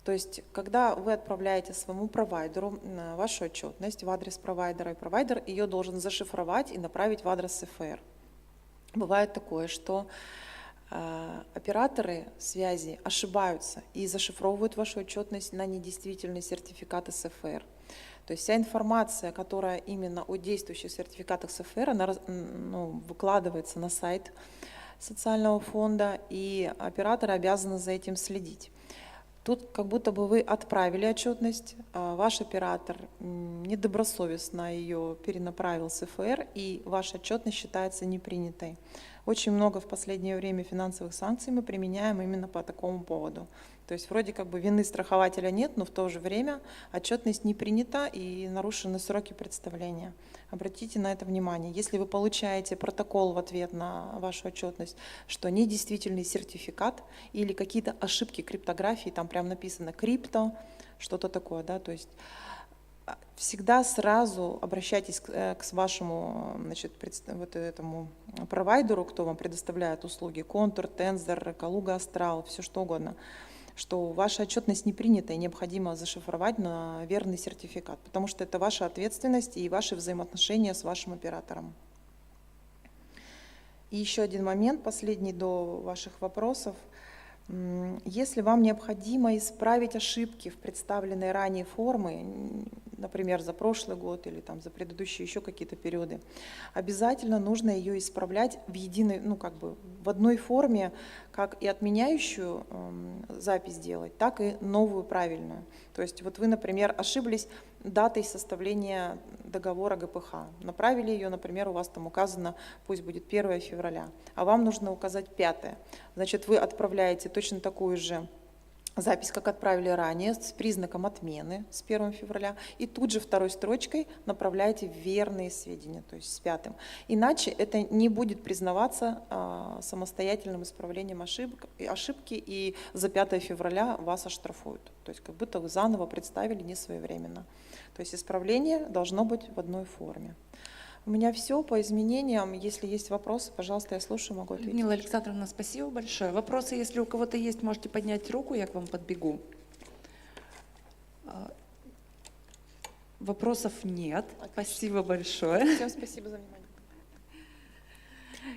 То есть, когда вы отправляете своему провайдеру вашу отчетность в адрес провайдера, и провайдер ее должен зашифровать и направить в адрес СФР. Бывает такое, что операторы связи ошибаются и зашифровывают вашу отчетность на недействительные сертификаты СФР. То есть вся информация, которая именно о действующих сертификатах СФР, она выкладывается на сайт социального фонда, и операторы обязаны за этим следить. Тут как будто бы вы отправили отчетность, а ваш оператор недобросовестно ее перенаправил с СФР, и ваша отчетность считается непринятой. Очень много в последнее время финансовых санкций мы применяем именно по такому поводу. То есть вроде как бы вины страхователя нет, но в то же время отчетность не принята и нарушены сроки представления. Обратите на это внимание. Если вы получаете протокол в ответ на вашу отчетность, что недействительный сертификат или какие-то ошибки криптографии, там прям написано крипто, что-то такое, да, то есть всегда сразу обращайтесь к вашему, вот этому провайдеру, кто вам предоставляет услуги, Контур, Тензор, Калуга, Астрал, все что угодно, что ваша отчетность не принята и необходимо зашифровать на верный сертификат, потому что это ваша ответственность и ваши взаимоотношения с вашим оператором. И еще один момент, последний до ваших вопросов. Если вам необходимо исправить ошибки в представленной ранее формы, например, за прошлый год или там за предыдущие еще какие-то периоды, обязательно нужно ее исправлять в единой, ну как бы в одной форме, как и отменяющую запись делать, так и новую правильную. То есть вот вы, например, ошиблись датой составления договора ГПХ, направили ее, например, у вас там указано, пусть будет 1 февраля, а вам нужно указать 5. Значит, вы отправляете точно такую же запись, как отправили ранее, с признаком отмены с 1 февраля, и тут же второй строчкой направляете верные сведения, то есть с 5. Иначе это не будет признаваться самостоятельным исправлением ошибки, и за 5 февраля вас оштрафуют. То есть как будто вы заново представили несвоевременно. То есть исправление должно быть в одной форме. У меня все по изменениям. Если есть вопросы, пожалуйста, я слушаю, могу ответить. Людмила Александровна, спасибо большое. Вопросы, если у кого-то есть, можете поднять руку, я к вам подбегу. Вопросов нет. Спасибо большое. Всем спасибо за внимание.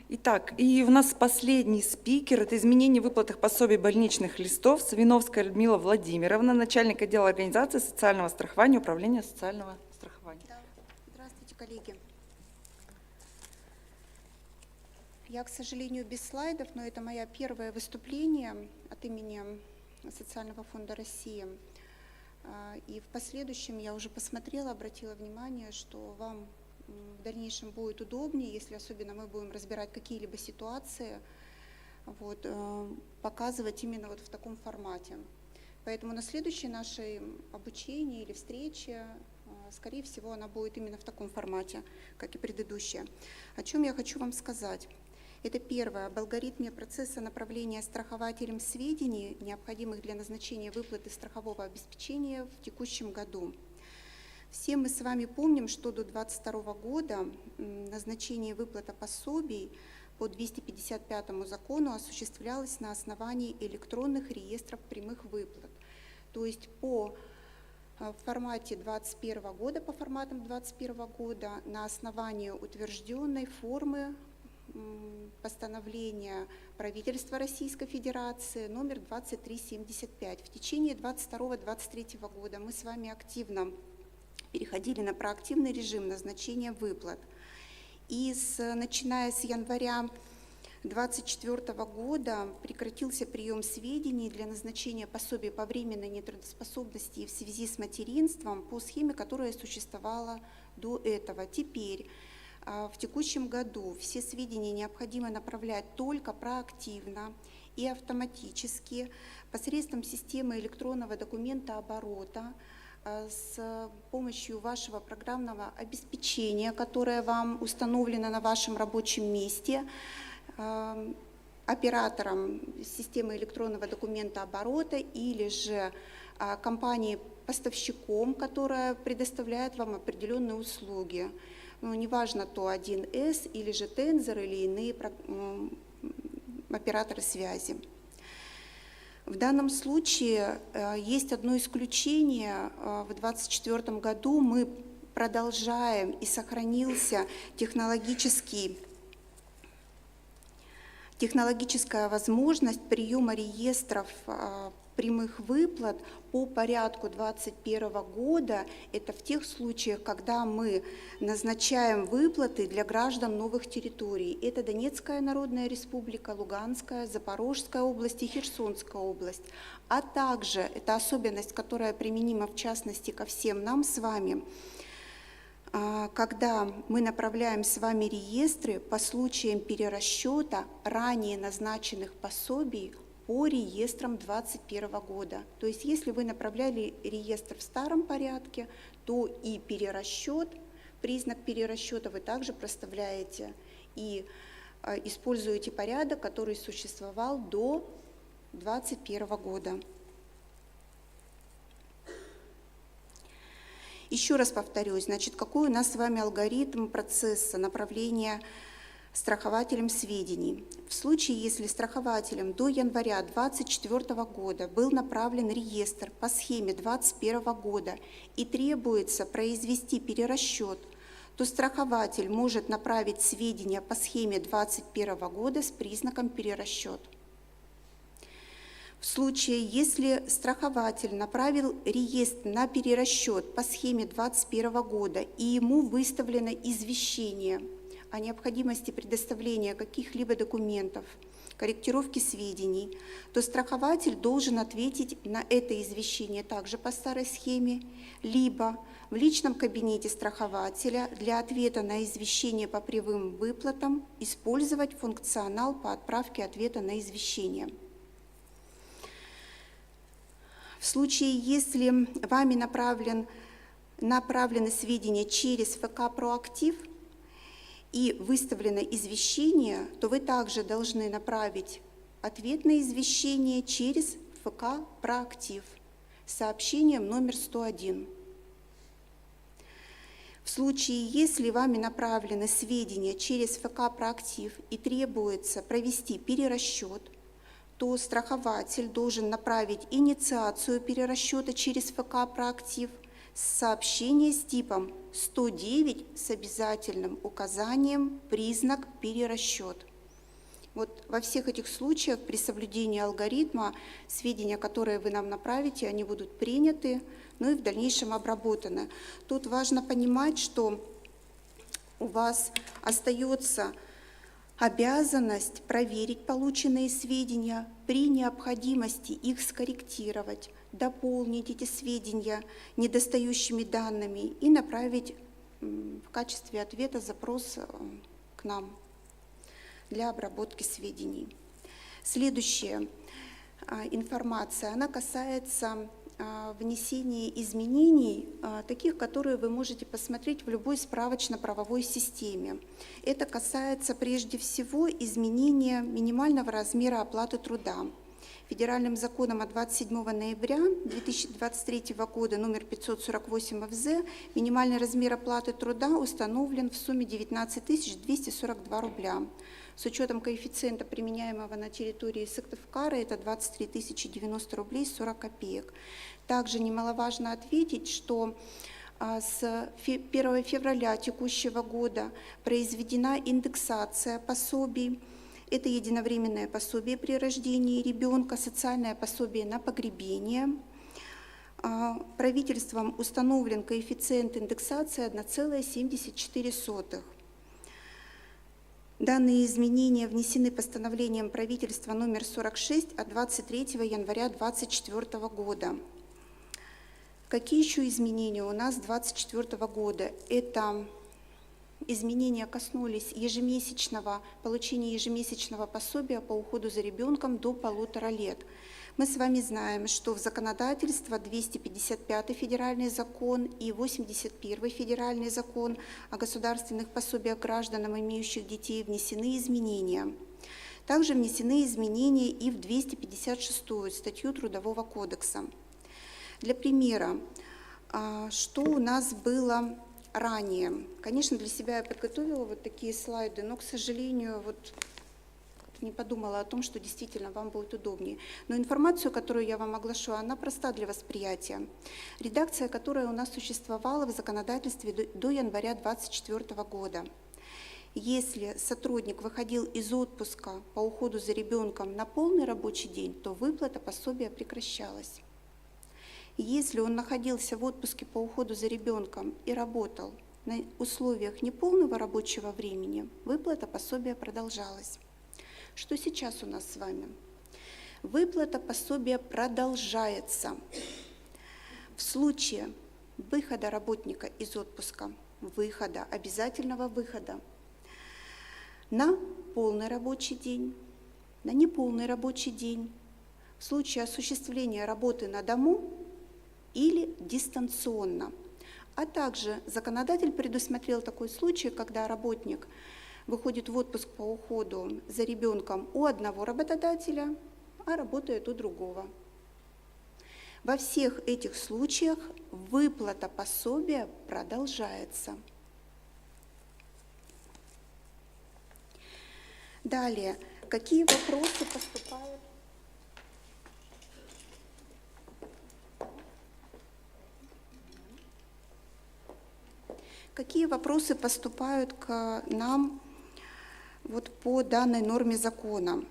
Итак, и у нас последний спикер – это изменение в выплатах пособий больничных листов. Савиновская Людмила Владимировна, начальник отдела организации социального страхования Управления социального страхования. Здравствуйте, коллеги. Я, к сожалению, без слайдов, но это мое первое выступление от имени Социального фонда России. И в последующем я уже посмотрела, обратила внимание, что вам в дальнейшем будет удобнее, если особенно мы будем разбирать какие-либо ситуации, вот, показывать именно вот в таком формате. Поэтому на следующей нашей обучении или встрече, скорее всего, она будет именно в таком формате, как и предыдущая. О чем я хочу вам сказать. Это первое, об алгоритме процесса направления страхователям сведений, необходимых для назначения выплаты страхового обеспечения в текущем году. Все мы с вами помним, что до 2022 года назначение выплаты пособий по 255 закону осуществлялось на основании электронных реестров прямых выплат. То есть в формате 2021 года, по форматам 2021 года, на основании утвержденной формы постановления правительства Российской Федерации номер 2375. В течение 2022-2023 года мы с вами активно переходили на проактивный режим назначения выплат. И начиная с января 2024 года прекратился прием сведений для назначения пособий по временной нетрудоспособности в связи с материнством по схеме, которая существовала до этого. Теперь в текущем году все сведения необходимо направлять только проактивно и автоматически посредством системы электронного документооборота с помощью вашего программного обеспечения, которое вам установлено на вашем рабочем месте, оператором системы электронного документооборота или же компанией-поставщиком, которая предоставляет вам определенные услуги. Ну, неважно, то 1С или же Тензор или иные операторы связи. В данном случае есть одно исключение. В 2024 году мы продолжаем и сохранился технологическая возможность приема реестров прямых выплат по порядку 2021 года. Это в тех случаях, когда мы назначаем выплаты для граждан новых территорий. Это Донецкая Народная Республика, Луганская, Запорожская область и Херсонская область. А также, это особенность, которая применима в частности ко всем нам с вами, когда мы направляем с вами реестры по случаям перерасчета ранее назначенных пособий по реестрам 2021 года. То есть если вы направляли реестр в старом порядке, то и перерасчет, признак перерасчета вы также проставляете и используете порядок, который существовал до 2021 года. Еще раз повторюсь, значит, какой у нас с вами алгоритм процесса направления страхователям сведений. В случае, если страхователям до января 2024 года был направлен реестр по схеме 2021 года и требуется произвести перерасчет, то страхователь может направить сведения по схеме 2021 года с признаком перерасчет. В случае, если страхователь направил реестр на перерасчет по схеме 2021 года и ему выставлено извещение о необходимости предоставления каких-либо документов, корректировки сведений, то страхователь должен ответить на это извещение также по старой схеме, либо в личном кабинете страхователя для ответа на извещение по прямым выплатам использовать функционал по отправке ответа на извещение. В случае, если вами направлены сведения через ФК «Проактив» и выставлено извещение, то вы также должны направить ответ на извещение через ФК «Проактив» с сообщением номер 101. В случае, если вами направлены сведения через ФК «Проактив» и требуется провести перерасчет, то страхователь должен направить инициацию перерасчета через ФК «Проактив» с сообщения с типом 109 с обязательным указанием «Признак перерасчет». Вот во всех этих случаях при соблюдении алгоритма сведения, которые вы нам направите, они будут приняты, ну и в дальнейшем обработаны. Тут важно понимать, что у вас остается обязанность проверить полученные сведения, при необходимости их скорректировать, дополнить эти сведения недостающими данными и направить в качестве ответа запрос к нам для обработки сведений. Следующая информация, она касается внесения изменений, таких, которые вы можете посмотреть в любой справочно-правовой системе. Это касается прежде всего изменения минимального размера оплаты труда. Федеральным законом от 27 ноября 2023 года номер 548 ФЗ минимальный размер оплаты труда установлен в сумме 19 242 рубля. С учетом коэффициента, применяемого на территории Сыктывкара, это 23 090 рублей 40 копеек. Также немаловажно ответить, что с 1 февраля текущего года произведена индексация пособий. Это единовременное пособие при рождении ребенка, социальное пособие на погребение. Правительством установлен коэффициент индексации 1,74. Данные изменения внесены постановлением правительства номер 46 от 23 января 2024 года. Какие еще изменения у нас 2024 года? Это изменения коснулись получения ежемесячного пособия по уходу за ребенком до 1,5 лет. Мы с вами знаем, что в законодательство 255 федеральный закон и 81 федеральный закон о государственных пособиях гражданам, имеющих детей, внесены изменения. Также внесены изменения и в 256 статью Трудового кодекса. Для примера, что у нас было ранее. Конечно, для себя я подготовила вот такие слайды, но, к сожалению, не подумала о том, что действительно вам будет удобнее. Но информацию, которую я вам оглашу, она проста для восприятия. Редакция, которая у нас существовала в законодательстве до января 2024 года. Если сотрудник выходил из отпуска по уходу за ребенком на полный рабочий день, то выплата пособия прекращалась. Если он находился в отпуске по уходу за ребенком и работал на условиях неполного рабочего времени, выплата пособия продолжалась. Что сейчас у нас с вами? Выплата пособия продолжается. В случае выхода работника из отпуска, обязательного выхода на полный рабочий день, на неполный рабочий день, в случае осуществления работы на дому или дистанционно. А также законодатель предусмотрел такой случай, когда работник выходит в отпуск по уходу за ребенком у одного работодателя, а работает у другого. Во всех этих случаях выплата пособия продолжается. Далее, какие вопросы поступают? Какие вопросы поступают к нам по данной норме закона?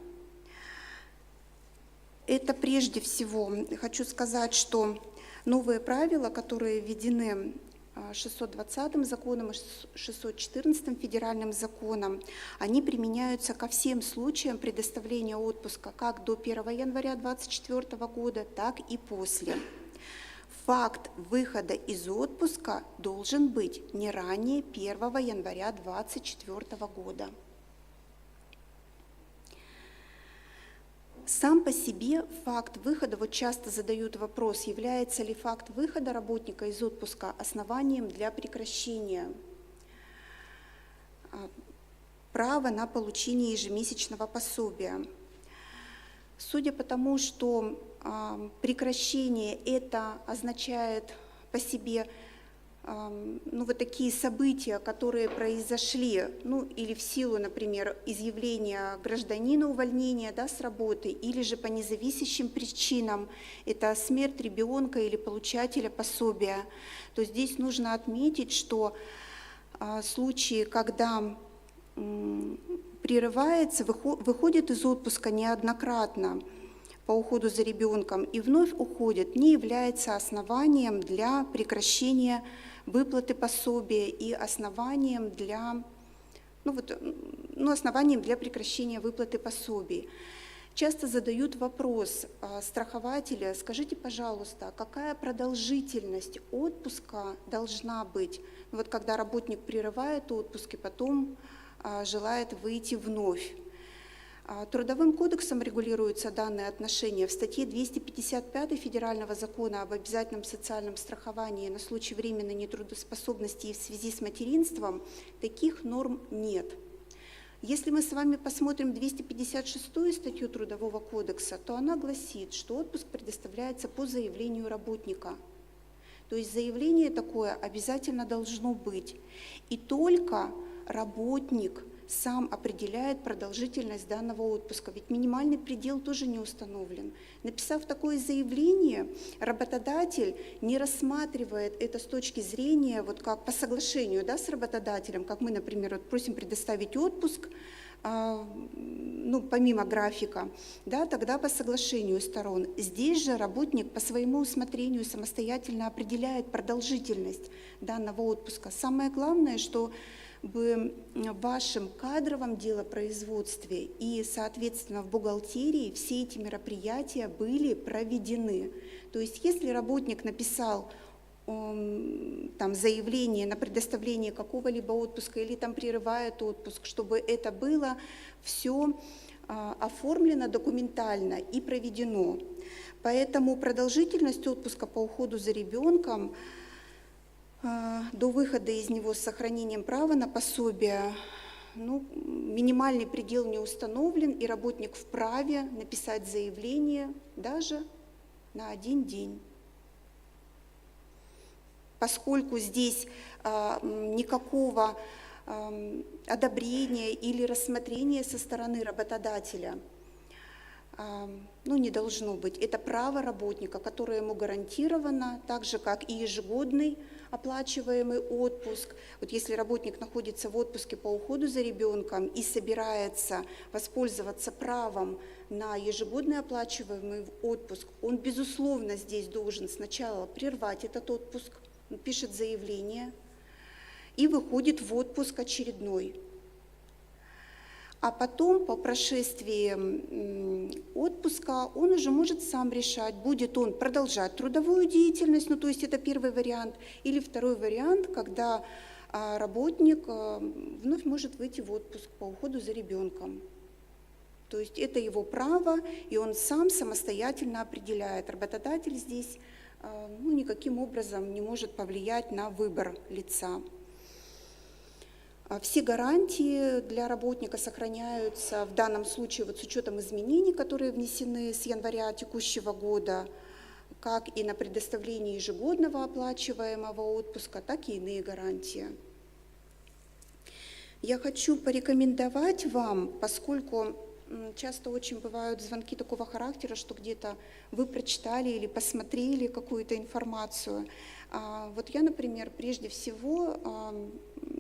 Это прежде всего, хочу сказать, что новые правила, которые введены 620 законом и 614 федеральным законом, они применяются ко всем случаям предоставления отпуска как до 1 января 2024 года, так и после. Факт выхода из отпуска должен быть не ранее 1 января 2024 года. Сам по себе факт выхода, вот часто задают вопрос, является ли факт выхода работника из отпуска основанием для прекращения права на получение ежемесячного пособия. Судя по тому, что прекращение это означает по себе вот такие события, которые произошли, или в силу, например, изъявления гражданина увольнения, с работы, или же по независящим причинам, это смерть ребенка или получателя пособия, то здесь нужно отметить, что случаи, когда прерывается, выходит из отпуска неоднократно по уходу за ребенком и вновь уходит, не является основанием для прекращения выплаты пособия и основанием для, основанием для прекращения выплаты пособий. Часто задают вопрос страхователя: скажите, пожалуйста, какая продолжительность отпуска должна быть, когда работник прерывает отпуск и потом желает выйти вновь. Трудовым кодексом регулируются данные отношения. В статье 255 Федерального закона об обязательном социальном страховании на случай временной нетрудоспособности и в связи с материнством таких норм нет. Если мы с вами посмотрим 256 статью Трудового кодекса, то она гласит, что отпуск предоставляется по заявлению работника. То есть заявление такое обязательно должно быть. И только работник сам определяет продолжительность данного отпуска, ведь минимальный предел тоже не установлен. Написав такое заявление, работодатель не рассматривает это с точки зрения, как по соглашению с работодателем, как мы, например, просим предоставить отпуск, помимо графика, тогда по соглашению сторон. Здесь же работник по своему усмотрению самостоятельно определяет продолжительность данного отпуска. Самое главное, что в вашем кадровом делопроизводстве и, соответственно, в бухгалтерии все эти мероприятия были проведены. То есть, если работник написал заявление на предоставление какого-либо отпуска или прерывает отпуск, чтобы это было все оформлено документально и проведено. Поэтому продолжительность отпуска по уходу за ребенком до выхода из него с сохранением права на пособие, минимальный предел не установлен, и работник вправе написать заявление даже на 1 день. Поскольку здесь никакого одобрения или рассмотрения со стороны работодателя не должно быть. Это право работника, которое ему гарантировано, так же, как и ежегодный оплачиваемый отпуск. Вот если работник находится в отпуске по уходу за ребенком и собирается воспользоваться правом на ежегодный оплачиваемый отпуск, он, безусловно, здесь должен сначала прервать этот отпуск, он пишет заявление и выходит в отпуск очередной. А потом, по прошествии отпуска, он уже может сам решать, будет он продолжать трудовую деятельность, то есть это первый вариант, или второй вариант, когда работник вновь может выйти в отпуск по уходу за ребенком. То есть это его право, и он сам самостоятельно определяет. Работодатель здесь никаким образом не может повлиять на выбор лица. Все гарантии для работника сохраняются в данном случае с учетом изменений, которые внесены с января текущего года, как и на предоставление ежегодного оплачиваемого отпуска, так и иные гарантии. Я хочу порекомендовать вам, поскольку часто очень бывают звонки такого характера, что где-то вы прочитали или посмотрели какую-то информацию. Вот я, например, прежде всего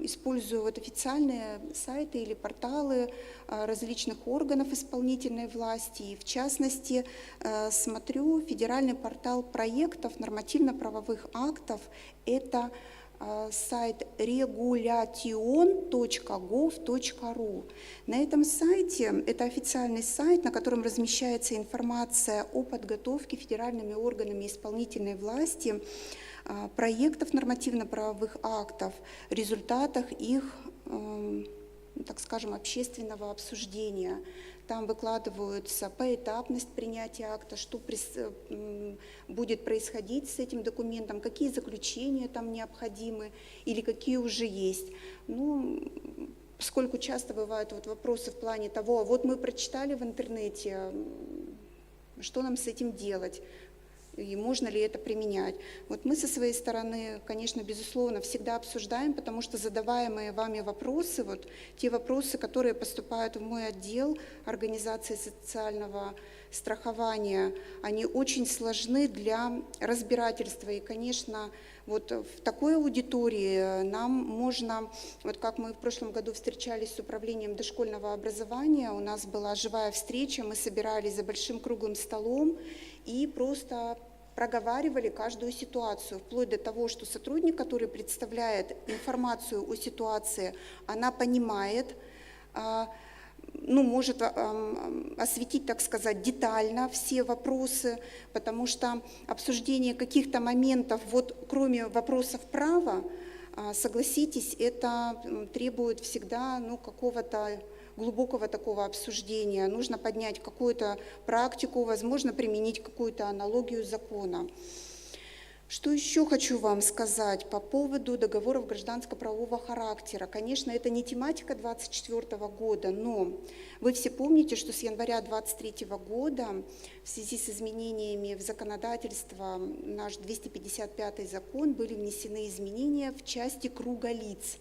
использую вот официальные сайты или порталы различных органов исполнительной власти. И в частности, смотрю федеральный портал проектов нормативно-правовых актов. Это сайт regulation.gov.ru. На этом сайте, это официальный сайт, на котором размещается информация о подготовке федеральными органами исполнительной власти проектов нормативно-правовых актов, результатах их, так скажем, общественного обсуждения. Там выкладываются поэтапность принятия акта, что будет происходить с этим документом, какие заключения там необходимы или какие уже есть. Ну, поскольку часто бывают вот вопросы в плане того, вот мы прочитали в интернете, что нам с этим делать? И можно ли это применять? Вот мы со своей стороны, конечно, безусловно, всегда обсуждаем, потому что задаваемые вами вопросы, вот те вопросы, которые поступают в мой отдел организации социального страхования, они очень сложны для разбирательства. И, конечно, вот в такой аудитории нам можно, вот как мы в прошлом году встречались с управлением дошкольного образования, у нас была живая встреча, мы собирались за большим круглым столом и просто проговаривали каждую ситуацию, вплоть до того, что сотрудник, который представляет информацию о ситуации, она понимает, ну, может осветить, так сказать, детально все вопросы, потому что обсуждение каких-то моментов, вот кроме вопросов права, согласитесь, это требует всегда, ну, какого-то глубокого такого обсуждения. Нужно поднять какую-то практику, возможно, применить какую-то аналогию закона. Что еще хочу вам сказать по поводу договоров гражданско-правового характера. Конечно, это не тематика 2024 года, но вы все помните, что с января 2023 года в связи с изменениями в законодательство, наш 255 закон, были внесены изменения в части круга лиц,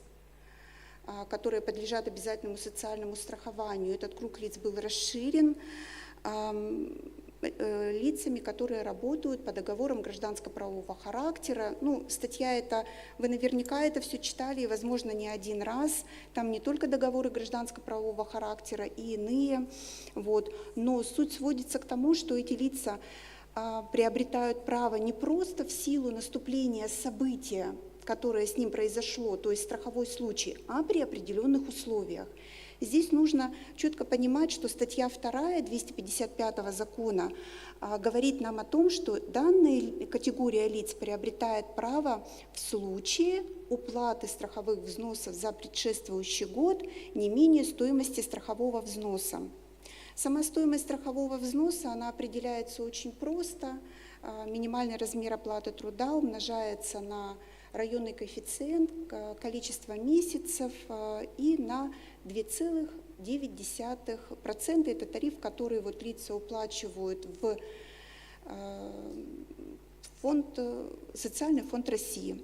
которые подлежат обязательному социальному страхованию. Этот круг лиц был расширен лицами, которые работают по договорам гражданско-правового характера. Ну, статья эта, вы наверняка это все читали, и, возможно, не один раз. Там не только договоры гражданско-правового характера и иные. Вот. Но суть сводится к тому, что эти лица приобретают право не просто в силу наступления события, которое с ним произошло, то есть страховой случай, а при определенных условиях. Здесь нужно четко понимать, что статья 2 255 закона говорит нам о том, что данная категория лиц приобретает право в случае уплаты страховых взносов за предшествующий год не менее стоимости страхового взноса. Сама стоимость страхового взноса, она определяется очень просто. Минимальный размер оплаты труда умножается на районный коэффициент, количество месяцев и на 2,9%. Это тариф, который вот лица уплачивают в социальный фонд России.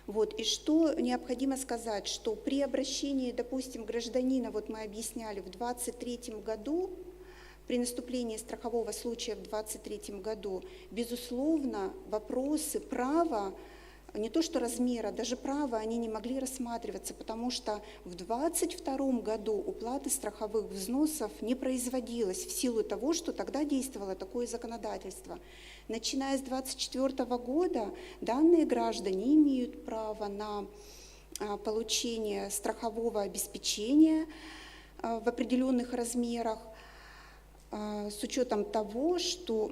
Вот. И что необходимо сказать, что при обращении, допустим, гражданина, вот мы объясняли, в 2023 году, при наступлении страхового случая в 2023 году, безусловно, вопросы права, не то что размера, даже права, они не могли рассматриваться, потому что в 2022 году уплаты страховых взносов не производилось в силу того, что тогда действовало такое законодательство. Начиная с 2024 года данные граждане имеют право на получение страхового обеспечения в определенных размерах, с учетом того, что,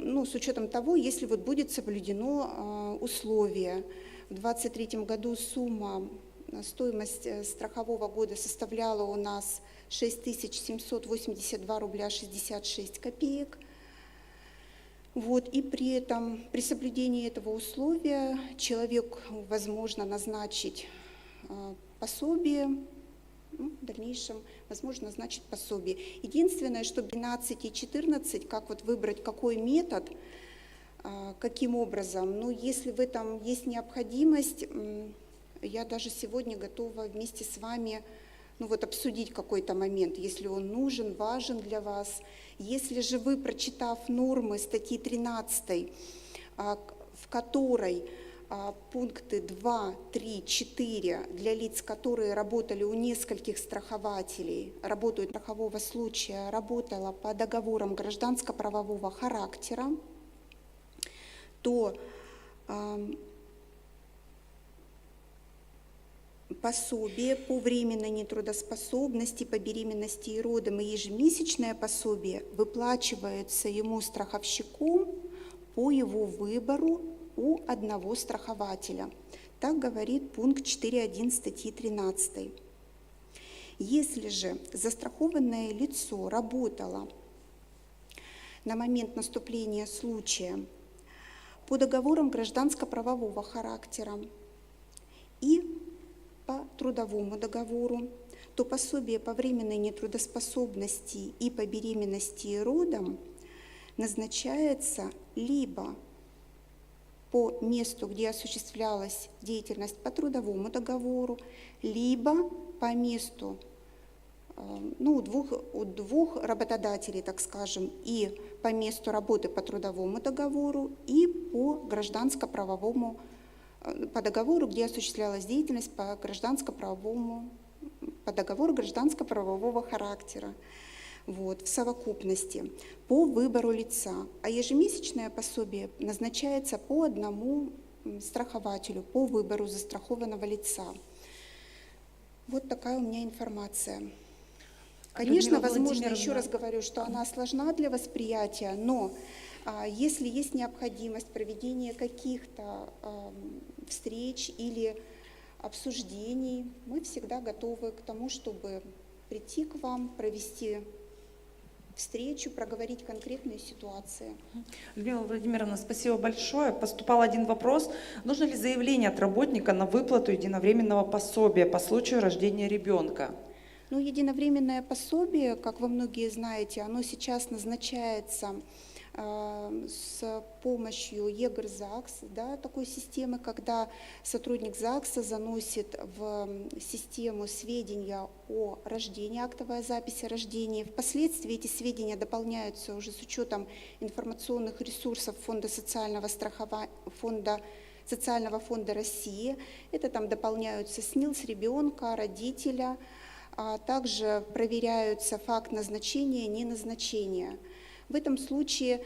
если вот будет соблюдено условие. В 2023 году стоимость страхового года составляла у нас 6782 рубля 66 копеек. Вот, и при этом, при соблюдении этого условия человек возможно назначить пособие, в дальнейшем возможно назначить пособие. Единственное, что 12 и 14, как вот выбрать какой метод, каким образом, но если в этом есть необходимость, я даже сегодня готова вместе с вами ну вот обсудить какой-то момент, если он нужен, важен для вас. Если же вы, прочитав нормы статьи 13, в которой пункты 2, 3, 4 для лиц, которые работали у нескольких страхователей, работают страхового случая, работала по договорам гражданско-правового характера, то пособие по временной нетрудоспособности, по беременности и родам и ежемесячное пособие выплачивается ему страховщиком по его выбору у одного страхователя. Так говорит пункт 4.1 статьи 13. Если же застрахованное лицо работало на момент наступления случая по договорам гражданско-правового характера и по трудовому договору, то пособие по временной нетрудоспособности и по беременности и родам назначается либо по месту, где осуществлялась деятельность по трудовому договору, либо по месту, ну, у двух работодателей, так скажем, и по месту работы по трудовому договору, и по гражданско-правовому, по договору, где осуществлялась деятельность по гражданско-правовому, по договору гражданско-правового характера. Вот, в совокупности, по выбору лица. А ежемесячное пособие назначается по одному страхователю, по выбору застрахованного лица. Вот такая у меня информация. Конечно, возможно, еще раз говорю, что она сложна для восприятия, но если есть необходимость проведения каких-то встреч или обсуждений, мы всегда готовы к тому, чтобы прийти к вам, провести встречу, проговорить конкретные ситуации. Людмила Владимировна, спасибо большое. Поступал один вопрос. Нужно ли заявление от работника на выплату единовременного пособия по случаю рождения ребенка? Ну, единовременное пособие, как вы многие знаете, оно сейчас назначается с помощью ЕГР-ЗАГС, да, такой системы, когда сотрудник ЗАГСа заносит в систему сведения о рождении, актовая запись о рождении. Впоследствии эти сведения дополняются уже с учетом информационных ресурсов Фонда социального фонда России. Это там дополняются СНИЛС ребенка, родителя, а также проверяются факт назначения, неназначения. В этом случае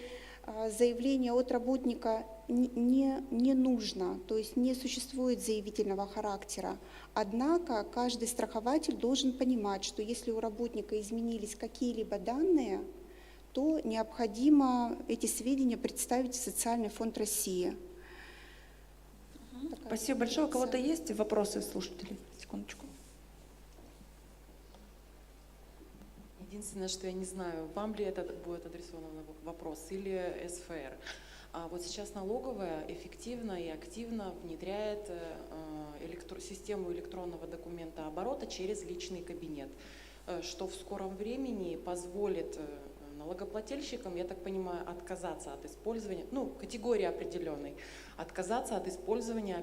заявление от работника не нужно, то есть не существует заявительного характера. Однако каждый страхователь должен понимать, что если у работника изменились какие-либо данные, то необходимо эти сведения представить в Социальный фонд России. Спасибо большое. У кого-то есть вопросы слушателей? Секундочку. Единственное, что я не знаю, вам ли это будет адресован вопрос или СФР. Вот сейчас налоговая эффективно и активно внедряет систему электронного документа оборота через личный кабинет, что в скором времени позволит налогоплательщикам, я так понимаю, отказаться от использования, ну, категории определенной, отказаться от использования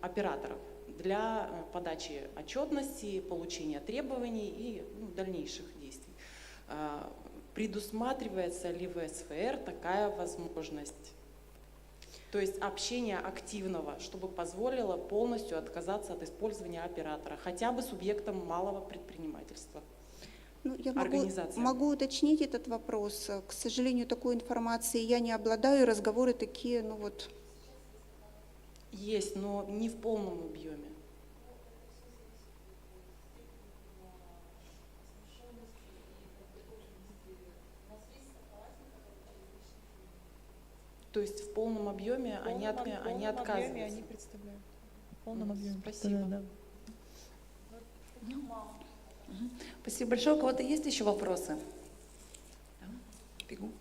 операторов для подачи отчетности, получения требований и дальнейших действий. Предусматривается ли в СФР такая возможность? То есть общение активного, чтобы позволило полностью отказаться от использования оператора, хотя бы субъектом малого предпринимательства. Ну, я могу уточнить этот вопрос. К сожалению, такой информации я не обладаю, разговоры такие, ну вот. Есть, но не в полном объеме. То есть в полном объеме они отказываются. Они представляют. В полном объеме. Спасибо. Да. Спасибо большое. У кого-то есть еще вопросы? Да? Бегу.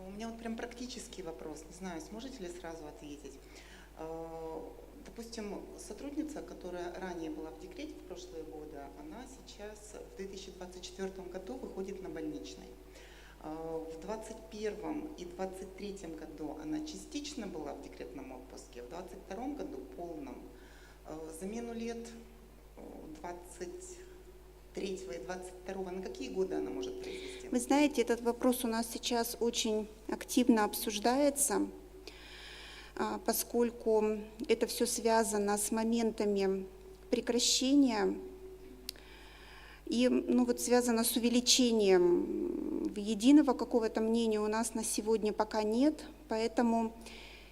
У меня вот прям практический вопрос, не знаю, сможете ли сразу ответить. Допустим, сотрудница, которая ранее была в декрете в прошлые годы, она сейчас в 2024 году выходит на больничный. В 2021 и 2023 году она частично была в декретном отпуске, в 2022 году полном. Замену лет 23 и 22, на какие годы она может произвести? Вы знаете, этот вопрос у нас сейчас очень активно обсуждается, поскольку это все связано с моментами прекращения и вот связано с увеличением. Единого какого-то мнения у нас на сегодня пока нет, поэтому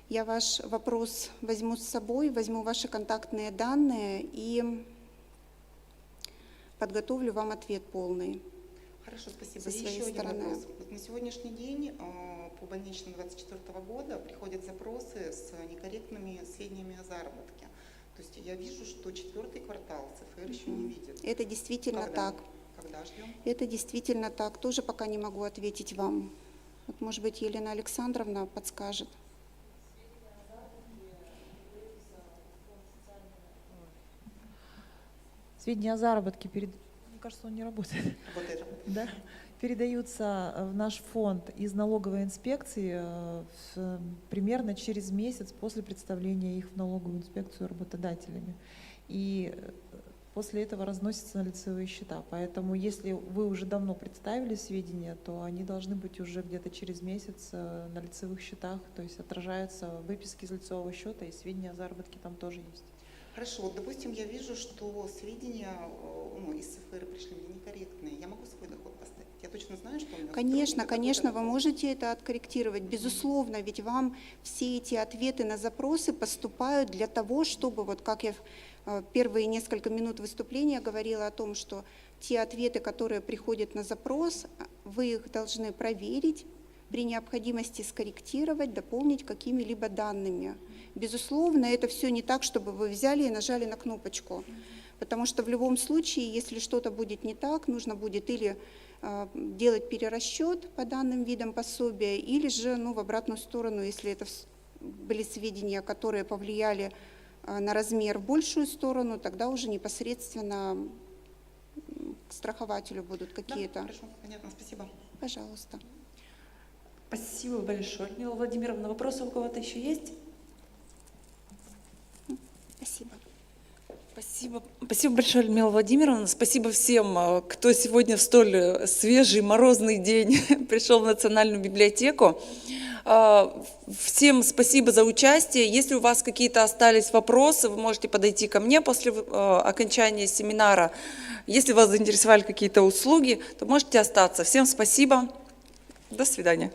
я ваш вопрос возьму с собой, возьму ваши контактные данные и подготовлю вам ответ полный. Хорошо, спасибо. Со И своей еще один стороны. вопрос. Вот на сегодняшний день по больничным 2024 года приходят запросы с некорректными сведениями о заработке. То есть я вижу, что 4-й квартал ЦФР еще не видит. Это действительно Когда? так. Когда ждем? Это действительно так. Тоже пока не могу ответить вам. Вот, может быть, Елена Александровна подскажет. Сведения о заработке, мне кажется, он не работает. Работает. Да? Передаются в наш фонд из налоговой инспекции примерно через месяц после представления их в налоговую инспекцию работодателями. И после этого разносятся на лицевые счета. Поэтому если вы уже давно представили сведения, то они должны быть уже где-то через месяц на лицевых счетах, то есть отражаются выписки из лицевого счета, и сведения о заработке там тоже есть. Хорошо, вот, допустим, я вижу, что сведения из ЦФР пришли мне некорректные. Я могу свой доход поставить? Я точно знаю, что у меня... Конечно, конечно, вы можете это откорректировать. Безусловно, ведь вам все эти ответы на запросы поступают для того, чтобы, вот как я первые несколько минут выступления говорила о том, что те ответы, которые приходят на запрос, вы их должны проверить, при необходимости скорректировать, дополнить какими-либо данными. Безусловно, это все не так, чтобы вы взяли и нажали на кнопочку, потому что в любом случае, если что-то будет не так, нужно будет или делать перерасчет по данным видам пособия, или же в обратную сторону, если это были сведения, которые повлияли на размер в большую сторону, тогда уже непосредственно к страхователю будут какие-то. Да, хорошо, понятно, спасибо. Пожалуйста. Спасибо большое, Людмила Владимировна. Вопросы у кого-то еще есть? Спасибо. Спасибо большое, Людмила Владимировна. Спасибо всем, кто сегодня в столь свежий, морозный день пришел в Национальную библиотеку. Всем спасибо за участие. Если у вас какие-то остались вопросы, вы можете подойти ко мне после окончания семинара. Если вас заинтересовали какие-то услуги, то можете остаться. Всем спасибо. До свидания.